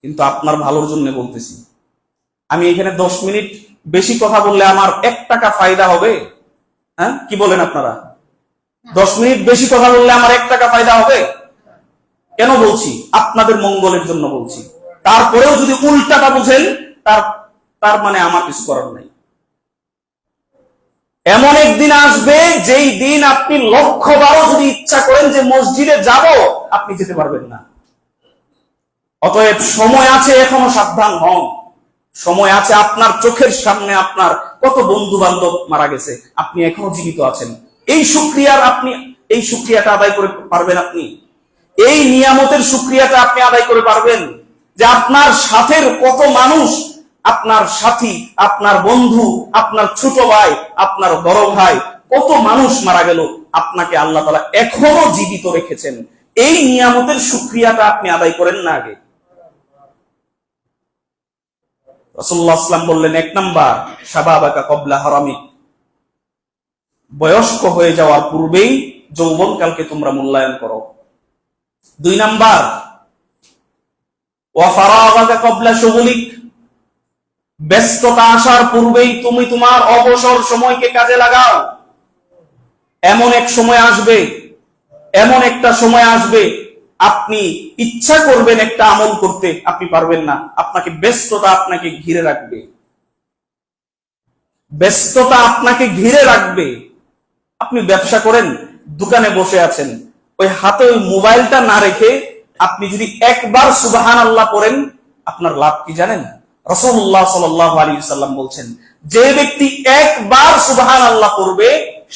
কিন্তু আপনার ভালোর জন্য বলতেছি। আমি এখানে 10 মিনিট বেশি কথা বললে আমার 1 টাকা ফায়দা হবে? হ্যাঁ, কি বলেন আপনারা? 10 মিনিট বেশি কথা বললে আমার 1 টাকা ফায়দা হবে? কেন বলছি? আপনাদের মঙ্গলের জন্য বলছি। তারপরেও যদি উল্টাটা বুঝেন, তার মানে আমার কিছু করার নাই। এমন একদিন আসবে যেই দিন আপনি 1,00,000 বারও যদি ইচ্ছা করেন যে মসজিদে যাব, আপনি যেতে পারবেন না। অতএব সময় আছে, এখনো সাবধান হন। সময় আছে। আপনার চোখের সামনে আপনার কত বন্ধু বান্ধব মারা গেছে, আপনি এখনো জীবিত আছেন। এই শুকরিয়াটা আদায় করে পারবেন আপনি? এই নিয়ামতের শুকরিয়াটা আপনি আদায় করে পারবেন যে আপনার সাথের কত মানুষ, আপনার সাথী, আপনার বন্ধু, আপনার ছোট ভাই, আপনার বড় ভাই, কত মানুষ মারা গেল, আপনাকে আল্লাহ তাআলা এখনো জীবিত রেখেছেন। এই নিয়ামতের শুকরিয়াটা আপনি আদায় করেন না আগে? রাসূলুল্লাহ সাল্লাল্লাহু আলাইহি ওয়াসাল্লাম বললেন, 1 নাম্বার, শাবাবাকা ক্বাবলা হারামিক, বয়স্ক হয়ে যাওয়ার পূর্বেই যৌবনকালকে তোমরা মূল্যায়ন করো। 2 নাম্বার, ওয়া ফারাগাকা ক্বাবলা শুগুলিক, ব্যস্ততা আসার পূর্বেই তুমি তোমার অবসর সময়কে কাজে লাগাও। এমন এক সময় আসবে, এমন একটা সময় আসবে, আপনি ইচ্ছা করবেন একটা আমল করতে, আপনি পারবেন না। ব্যস্ততা আপনাকে ঘিরে রাখবে, ব্যস্ততা আপনাকে ঘিরে রাখবে। আপনি ব্যবসা করেন, দোকানে বসে আছেন, ওই হাতে ওই মোবাইলটা না রেখে আপনি যদি একবার সুবহানাল্লাহ পড়েন, আপনার লাভ কি জানেন? রাসূলুল্লাহ সাল্লাল্লাহু আলাইহি ওয়াসাল্লাম বলছেন, যে ব্যক্তি একবার সুবহানাল্লাহ পড়বে,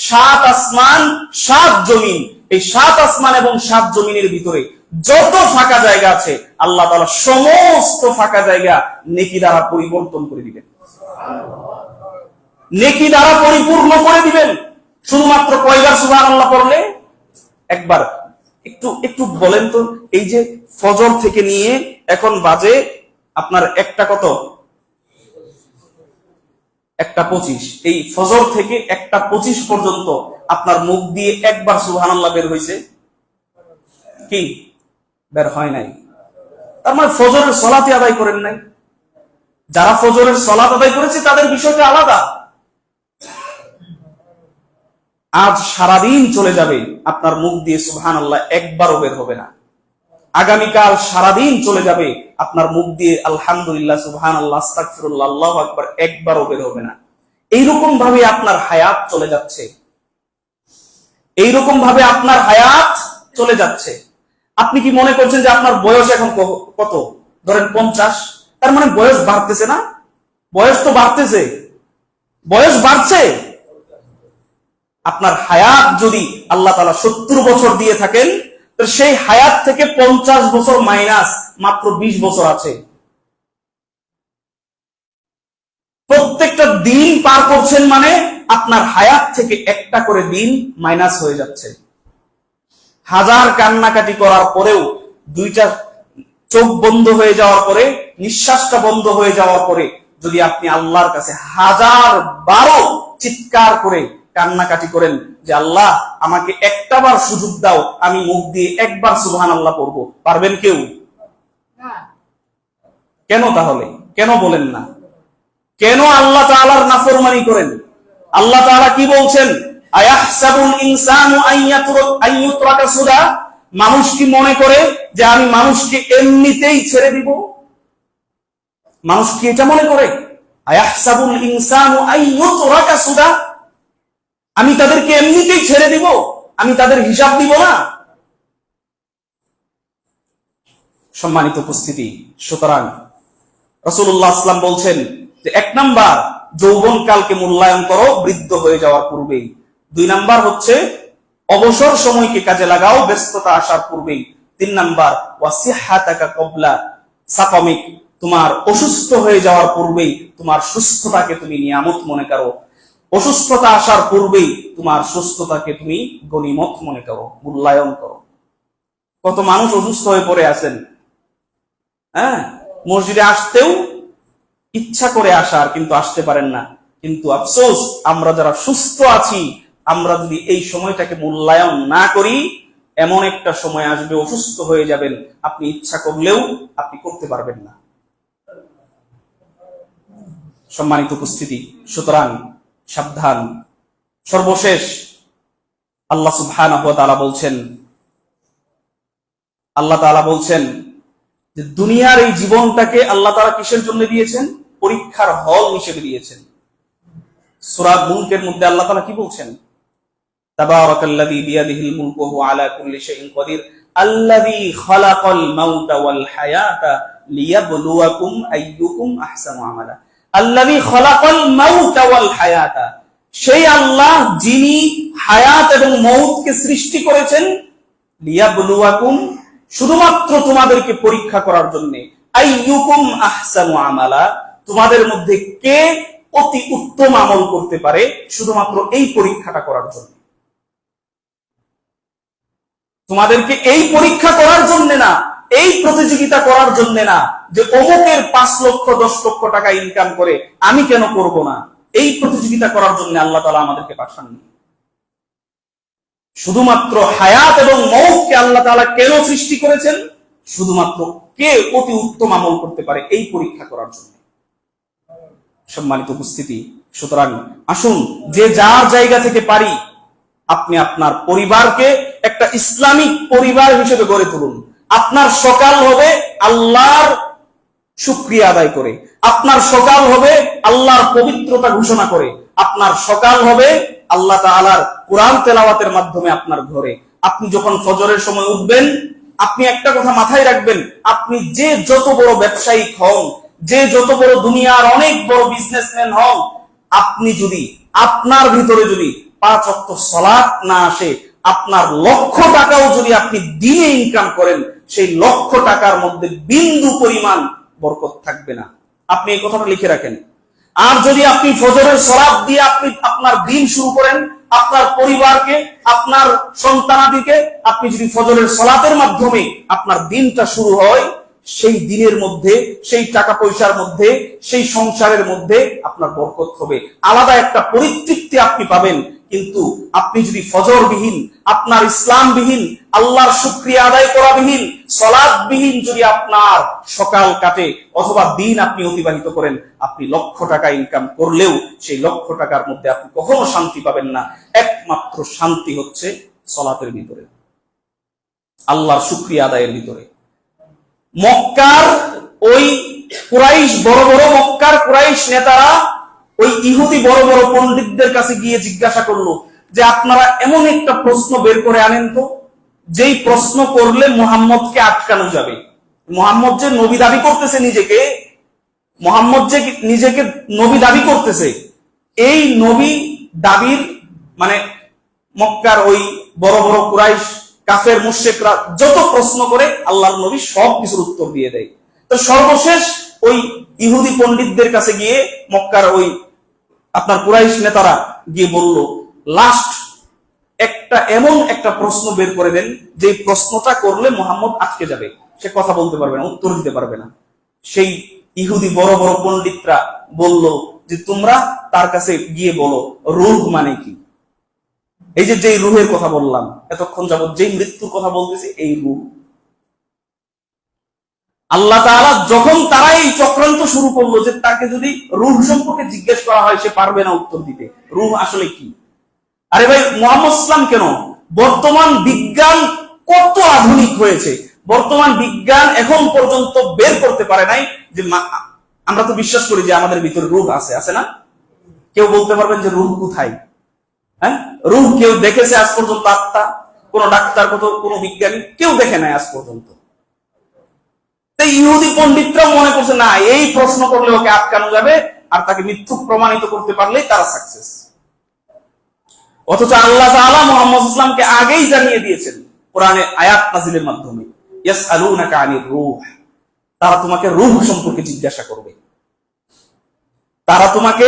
7 আসমান 7 জমিন, এই 7 আসমান এবং 7 জমিনের ভিতরে যত ফাঁকা জায়গা আছে, আল্লাহ তাআলা সমস্ত ফাঁকা জায়গা নেকি দ্বারা পরিবর্তন করে দিবেন, নেকি দ্বারা পরিপূর্ণ করে দিবেন। শুধুমাত্র কয়বার সুবহানাল্লাহ পড়লে? একবার। একটু বলেন তো, এই যে ফজর থেকে নিয়ে এখন বাজে আপনার একটা কত, 1:25, এই ফজর থেকে 1:25 পর্যন্ত আপনার মুখ দিয়ে একবার সুবহানাল্লাহ বের হয়েছে কি? বের হয় নাই। তার মানে ফজরের সালাতই আদায় করেন নাই। যারা ফজরের সালাত আদায় করেছে তাদের বিষয়টা আলাদা। আজ সারাদিন চলে যাবে, আপনার মুখ দিয়ে সুবহানাল্লাহ একবারও বের হবে না। আগামীকাল সারাদিন চলে যাবে, আপনার মুখ দিয়ে আলহামদুলিল্লাহ, সুবহানাল্লাহ, আস্তাগফিরুল্লাহ, আল্লাহু আকবার একবারও বের হবে না। এইরকম ভাবে আপনার হায়াত চলে যাচ্ছে, এইরকম ভাবে আপনার হায়াত চলে যাচ্ছে। আপনি কি মনে করছেন যে আপনার বয়স এখন কত? ধরেন 50, তার মানে বয়স বাড়তেছে না? বয়স তো বাড়তেছে, বয়স বাড়ছে। আপনার হায়াত যদি আল্লাহ তাআলা 70 বছর দিয়ে থাকেন, তো সেই হায়াত থেকে 50 বছর মাইনাস মাত্র 20 বছর আছে। প্রত্যেকটা দিন পার করছেন মানে আপনার হায়াত থেকে একটা করে দিন মাইনাস হয়ে যাচ্ছে। হাজার কান্নাকাটি করার পরেও, দুইটা চোখ বন্ধ হয়ে যাওয়ার পরে, নিঃশ্বাসটা বন্ধ হয়ে যাওয়ার পরে যদি আপনি আল্লাহর কাছে 1000 চিৎকার করে কান্নাকাটি করেন যে আল্লাহ আমাকে একটাবার সুযোগ দাও, আমি মুখ দিয়ে একবার সুবহানাল্লাহ পড়বো, পারবেন কেউ? কেন তাহলে? কেন বলেন না? কেন আল্লাহ তাআলার নাফরমানি করেন? আল্লাহ তাআলা কি বলছেন? আয়াহসাবুল ইনসানু আইয়ুতরাকা সুদা, মানুষ কি মনে করে যে আমি মানুষকে এমনিতেই ছেড়ে দিব? মানুষ কি এটা মনে করে? আয়াহসাবুল ইনসানু আইয়ুতরাকা সুদা, আমি তাদেরকে এমনিতেই ছেড়ে দিব, আমি তাদের হিসাব দিব না? সম্মানিত উপস্থিতি, সুতরাং রাসূলুল্লাহ সাল্লাল্লাহু আলাইহি ওয়াসাল্লাম বলছেন যে 1 নাম্বার যৌবনকালকে মূল্যায়ন করো বৃদ্ধ হয়ে যাওয়ার পূর্বেই। 2 নাম্বার হচ্ছে অবসর সময়কে কাজে লাগাও ব্যস্ততা আসার পূর্বেই। 3 নাম্বার ওয়াসিহাতাকা ক্বাবলা সাকামিক, তোমার অসুস্থ হয়ে যাওয়ার পূর্বেই তোমার সুস্থতাকে তুমি নিয়ামত মনে করো। অসুস্থতা আসার পূর্বেই তোমার সুস্থতাকে তুমি গনিমত মনে করো, মূল্যায়ন করো। কত মানুষ অসুস্থ হয়ে পড়ে আছেন, মসজিদে আসতেও ইচ্ছা করে আসার, কিন্তু আসতে পারেন না। কিন্তু আফসোস, আমরা যারা সুস্থ আছি, আমরা যদি এই সময়টাকে মূল্যায়ন না করি, এমন একটা সময় আসবে অসুস্থ হয়ে যাবেন, আপনি ইচ্ছা করলেও আপনি করতে পারবেন না। সম্মানিত উপস্থিতি, সুতরাং সাবধান। সর্বশেষ আল্লাহ সুবহানাহু ওয়া তাআলা বলছেন যে দুনিয়ার এই জীবনটাকে আল্লাহ তাআলা কিসের জন্য দিয়েছেন? পরীক্ষার হল হিসেবে দিয়েছেন। সূরা মুলকের মধ্যে আল্লাহ তাআলা কি বলছেন? তাবারাকাল্লাযী বিয়াদিহিল মুলকু ওয়া হুয়া আলা কুল্লি শাইইন কাদির আল্লাযী খালাকাল মাউতা ওয়াল হায়াতা লিয়াবলুয়াকুম আইয়ুকুম আহসানু আমালা। আল্লাযী খালাকাল মাউতা ওয়াল হায়াতা, সেই আল্লাহ যিনি হায়াত এবং মউতকে সৃষ্টি করেছেন, লিয়াবলুয়াকুম, শুধুমাত্র তোমাদেরকে পরীক্ষা করার জন্য, আইয়ুকুম আহসানু আমালা, তোমাদের মধ্যে কে অতি উত্তম আমল করতে পারে, শুধুমাত্র এই পরীক্ষাটা করার জন্য। তোমাদেরকে এই পরীক্ষা করার জন্য না, এই প্রতিযোগিতা করার জন্য না যে অমুকের 5 লক্ষ 10 লক্ষ টাকা ইনকাম করে আমি কেন করব না, এই প্রতিযোগিতা করার জন্য আল্লাহ তাআলা আমাদেরকে পাঠাননি। শুধুমাত্র হায়াত এবং মউতকে আল্লাহ তাআলা কেন সৃষ্টি করেছেন? শুধুমাত্র কে অতি উত্তম আমল করতে পারে, এই পরীক্ষা করার জন্য। সম্মানিত উপস্থিতি, সুতরাং আসুন যে যার জায়গা থেকে পারি, আপনি আপনার পরিবারকে একটা ইসলামিক পরিবার হিসেবে গড়ে তুলুন। আপনার সকাল হবে আল্লাহর শুকরিয়া আদায় করে, আপনার সকাল হবে আল্লাহর পবিত্রতা ঘোষণা করে, আপনার সকাল হবে আল্লাহ তাআলার কোরআন তেলাওয়াতের মাধ্যমে আপনার ঘরে। আপনি যখন ফজরের সময় উঠবেন, আপনি একটা কথা মাথায় রাখবেন, আপনি যে যত বড় ব্যবসায়িক হন, যে যত বড় দুনিয়ার অনেক বড় বিজনেসম্যান হন, আপনি যদি আপনার ভিতরে যদি 5 ওয়াক্ত সালাত না আসে, আপনার লক্ষ টাকাও যদি আপনি দিনে ইনকাম করেন, সেই লক্ষ টাকার মধ্যে বিন্দু পরিমাণ বরকত থাকবে না। আপনি এই কথাটা লিখে রাখেন। আর যদি আপনি ফজরের সালাত দিয়ে আপনি আপনার দিন শুরু করেন, আপনার পরিবারকে, আপনার সন্তানাদিকে আপনি যদি ফজরের সালাতের মাধ্যমে আপনার দিনটা শুরু হয়, সেই দিনের মধ্যে, সেই টাকা পয়সার মধ্যে, সেই সংসারের মধ্যে আপনার বরকত হবে, আলাদা একটা পরিতৃপ্তি আপনি পাবেন। কিন্তু আপনি যদি ফজরবিহীন, আপনার ইসলামবিহীন, আল্লাহর শুকরিয়া আদায় করাবিহীন, সালাতবিহীন যদি আপনার সকাল কাটে অথবা দিন আপনি অতিবাহিত করেন, আপনি লক্ষ টাকা ইনকাম করলেও সেই লক্ষ টাকার মধ্যে আপনি কখনো শান্তি পাবেন না। একমাত্র শান্তি হচ্ছে সালাতের ভিতরে, আল্লাহর শুকরিয়া আদায়ের ভিতরে। মক্কার ওই কুরাইশ, বড় বড় মক্কার কুরাইশ নেতারা ওই ইহুদি বড় বড় পণ্ডিতদের কাছে গিয়ে জিজ্ঞাসা করলো যে আপনারা এমন একটা প্রশ্ন বের করে আনেন তো, যেই প্রশ্ন করলে মুহাম্মদকে আটকানো যাবে। মুহাম্মদ যে নবী দাবি করতেছে নিজেকে, মুহাম্মদ যে নিজেকে নবী দাবি করতেছে, এই নবী দাবির মানে মক্কার ওই বড় বড় কুরাইশ কাফের মুশরিকরা যত প্রশ্ন করে আল্লাহর নবী সব কিছুর উত্তর দিয়ে দেয়। তো সর্বশেষ ওই ইহুদি পণ্ডিতদের কাছে গিয়ে মক্কার ওই আপনার কুরাইশ নেতারা গিয়ে বলল, লাস্ট এমন একটা প্রশ্ন বের করে দেন যে প্রশ্নটা করলে মুহাম্মদ আটকে যাবে, সে কথা বলতে পারবে না, উত্তর দিতে পারবে না। সেই ইহুদি বড় বড় পণ্ডিতরা বলল যে তোমরা তার কাছে গিয়ে বলো রূহ মানে কি। এই যে রূহের কথা বললাম এতক্ষণ যাবত, যেই মৃত্যুর কথা বলতেছি, এই রূহ। আল্লাহ তাআলা যখন তারা এই চক্রান্ত শুরু করলো যে তাকে যদি রূহ সম্পর্কে জিজ্ঞেস করা হয় সে পারবে না উত্তর দিতে, রূহ আসলে কি। আরে ভাই, মুহাম্মদ সাল্লাল্লাহু আলাইহি ওয়াসাল্লাম কেন, বর্তমান বিজ্ঞান কত আধুনিক হয়েছে, বর্তমান বিজ্ঞান এখন পর্যন্ত বের করতে পারে নাই যে আমরা তো বিশ্বাস করি যে আমাদের ভিতরে রূহ আছে, আছে না? কেউ বলতে পারবেন যে রূহ কোথায়? হ্যাঁ, রূহ কেউ দেখেছে আজ পর্যন্ত? আত্মা কোন ডাক্তার, কোন বিজ্ঞানী কেউ দেখে নাই আজ পর্যন্ত। ইহুদি পণ্ডিতরাও মনে করছে না, এই প্রশ্ন করলে ওকে আটকানো যাবে, আর তাকে মিথ্যুক প্রমাণিত করতে পারলেই তারা সাকসেস। অথচ আল্লাহ তাআলা মুহাম্মদ সাল্লাল্লাহু আলাইহি ওয়াসাল্লামকে আগেই জানিয়ে দিয়েছেন কোরআনে আয়াত নাযিলের মাধ্যমে, ইয়াসআলুনাকা আনির রূহ, তারা তোমাকে রূহ সম্পর্কে জিজ্ঞাসা করবে, তারা তোমাকে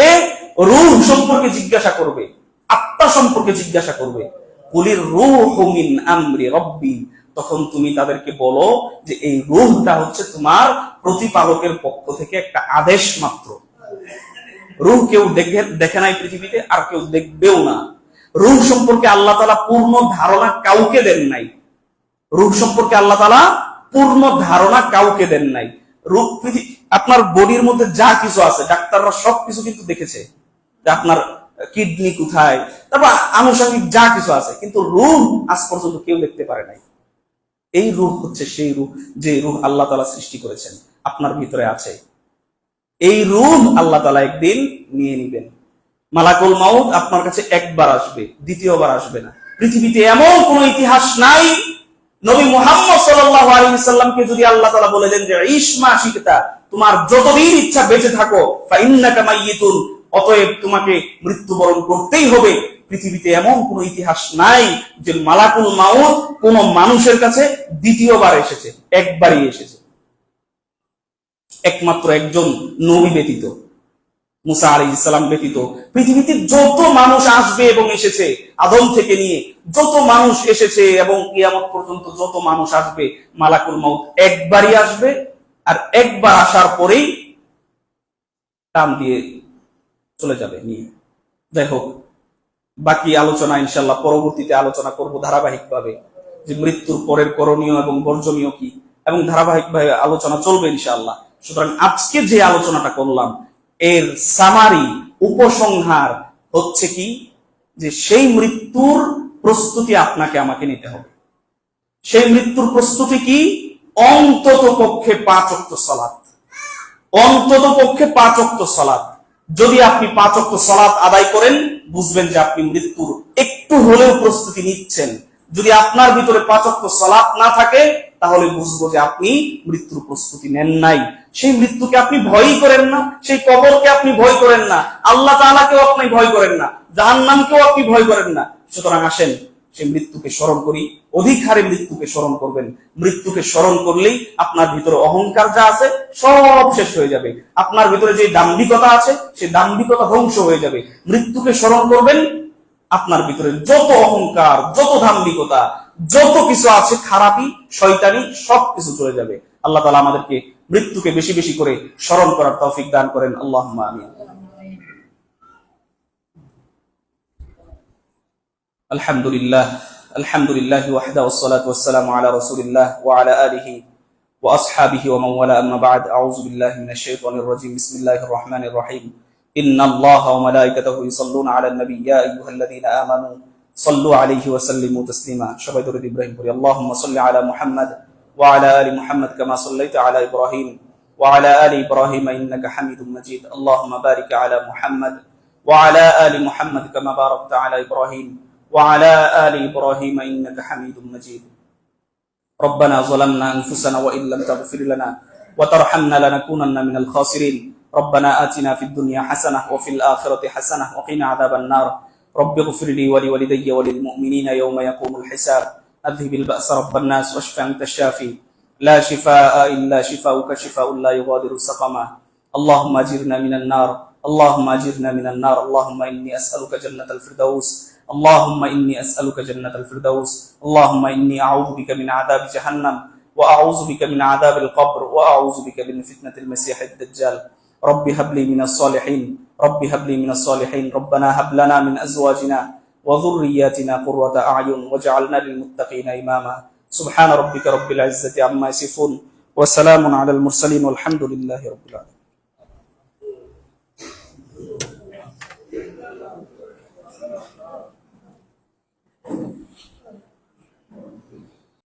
রূহ সম্পর্কে জিজ্ঞাসা করবে, আত্মা সম্পর্কে জিজ্ঞাসা করবে। কুলির রূহু মিন আমরি রাব্বি, তখন তুমি তাদেরকে বলো যে এই রূহটা হচ্ছে তোমার প্রতিপালকের পক্ষ থেকে একটা আদেশ মাত্র। রূহ কেউ দেখে নাই পৃথিবীতে, আর কেউ দেখবেও না। রূহ সম্পর্কে আল্লাহ তাআলা পূর্ণ ধারণা কাউকে দেন নাই। রূহ সম্পর্কে আল্লাহ তাআলা পূর্ণ ধারণা কাউকে দেন নাই। রূহ, আপনার বডির মধ্যে যা কিছু আছে ডাক্তাররা সবকিছু কিন্তু দেখেছে, যে আপনার কিডনি কোথায়, তারপর আনুষঙ্গিক যা কিছু আছে, কিন্তু রূহ আজ পর্যন্ত কেউ দেখতে পারে নাই। এই রূহ হচ্ছে সেই রূহ যে রূহ আল্লাহ তাআলা সৃষ্টি করেছেন, আপনার ভিতরে আছে। এই রূহ আল্লাহ তাআলা একদিন নিয়ে নিবেন। মালাকুল মাউত আপনার কাছে একবার আসবে, দ্বিতীয়বার আসবে না। পৃথিবীতে এমন কোন ইতিহাস নাই, নবী মুহাম্মদ সাল্লাল্লাহু আলাইহি ওয়াসাল্লামকে যদি আল্লাহ তাআলা বলে দেন যে ঈশ মা শিকতা, তোমার যতদিন ইচ্ছা বেঁচে থাকো, ফা ইন্নাকা মাইয়িতুন, অতএব তোমাকে মৃত্যুবরণ করতেই হবে। পৃথিবীতে এমন কোন ইতিহাস নাই যে মালাকুল মাউত কোন মানুষের কাছে দ্বিতীয়বার এসেছে, একবারই এসেছে, একমাত্র একজন নবী ব্যতীত, মুসা আলাইহিস সালাম ব্যতীত। পৃথিবীতে যত মানুষ আসবে এবং এসেছে, আদম থেকে নিয়ে যত মানুষ এসেছে এবং কিয়ামত পর্যন্ত যত মানুষ আসবে, মালাকুল মাউত একবারই আসবে, আর একবার আসার পরেই টান দিয়ে চলে যাবে নিয়ে। যাই হোক, বাকি আলোচনা ইনশাআল্লাহ পরবর্তীতে আলোচনা করব ধারাবাহিকভাবে, যে মৃত্যুর পরের করণীয় এবং বর্জনীয় কি, এবং ধারাবাহিকভাবে আলোচনা চলবে ইনশাআল্লাহ। সুতরাং আজকে যে আলোচনাটা করলাম এর সামারি, উপসংহার হচ্ছে কি, যে সেই মৃত্যুর প্রস্তুতি আপনাকে আমাকে নিতে হবে। সেই মৃত্যুর প্রস্তুতি কি? অন্তত পক্ষে 5 ওয়াক্ত সালাত, অন্তত পক্ষে 5 ওয়াক্ত সালাত। যদি আপনি 5 ওয়াক্ত সালাত আদায় করেন, বুঝবেন যে আপনি মৃত্যুর একটু হলেও প্রস্তুতি নিচ্ছেন। যদি আপনার ভিতরে 5 ওয়াক্ত সালাত না থাকে, তাহলে বুঝবো যে আপনি মৃত্যুর প্রস্তুতি নেন নাই। সেই মৃত্যুকে আপনি ভয়ই করেন না, সেই কবরকে আপনি ভয় করেন না, আল্লাহ তাআলাকেও আপনি ভয় করেন না, জাহান্নামকেও আপনি ভয় করেন না। সুতরাং আসেন সেই মৃত্যুকে স্মরণ করি, অধিক হারে মৃত্যুকে স্মরণ করবেন। মৃত্যুকে স্মরণ করলেই আপনার ভিতরে অহংকার যা আছে সব শেষ হয়ে যাবে। আপনার ভিতরে যে দাম্ভিকতা আছে সেই দাম্ভিকতা ধ্বংস হয়ে যাবে। মৃত্যুকে স্মরণ করবেন, আপনার ভিতরে যত অহংকার, যত দাম্ভিকতা, যত কিছু আছে খারাপি, শয়তানি, সবকিছু চলে যাবে। আল্লাহ তাআলা আমাদেরকে মৃত্যুকে বেশি বেশি করে স্মরণ করার তৌফিক দান করেন। আল্লাহুম্মা আমিন। আলহামদুলিল্লাহ, আলহামদুলিল্লাহ ওয়াহদা, ওয়াসসালাতু ওয়াসসালামু আলা রাসূলিল্লাহ ওয়া আলা আলিহি ওয়া আসহাবিহি ওয়া মান ওয়ালা, আম্মা বা'দ। আউযু বিল্লাহি মিনাশ শাইতানির রাজীম। বিসমিল্লাহির রাহমানির রাহিম। ইন্নাল্লাহা ওয়া মালাইকাতাহু ইউসাল্লুনা আলান নবী, ইয়া আইয়ুহাল্লাযীনা আমানু সাল্লু আলাইহি ওয়া সাল্লিমু তাসলিমা। সবাই দরুদ ইব্রাহিম পড়ি। আল্লাহুম্মা সাল্লি আলা মুহাম্মাদ ওয়া আলা আলি মুহাম্মাদ কামা সাল্লাইতা আলা ইব্রাহিম ওয়া আলা আলি ইব্রাহিম ইন্নাকা হামিদুম মাজিদ। আল্লাহুম্মা বারিক আলা মুহাম্মাদ ওয়া আলা আলি মুহাম্মাদ কামা বারাকতা আলা ইব্রাহিম وعلى آل إبراهيم إنك حميد مجيد. ربنا ظلمنا أنفسنا وإن لم تغفر لنا وترحمنا لنكونن من الخاسرين. ربنا آتنا في الدنيا حسنة وفي الآخرة حسنة وقنا عذاب النار. رب اغفر لي ولوالدي وللمؤمنين يوم يقوم الحساب. أذهب البأس رب الناس واشف أنت الشافي، لا شفاء إلا شفاؤك شفاء لا يغادر سقما. اللهم أجرنا من النار، اللهم أجرنا من النار. اللهم إني أسألك جنة الفردوس. اللهم إني أسألك جنة الفردوس. اللهم إني أعوذ بك من عذاب جهنم، وأعوذ بك من عذاب القبر، وأعوذ بك من فتنة المسيح الدجال. رب هب لي من الصالحين. رب هب لي من الصالحين. ربنا هب لنا من أزواجنا وذرياتنا قرة أعين واجعلنا للمتقين إماما. سبحان ربك رب العزة عما يصفون، وسلام على المرسلين، والحمد لله رب العالمين.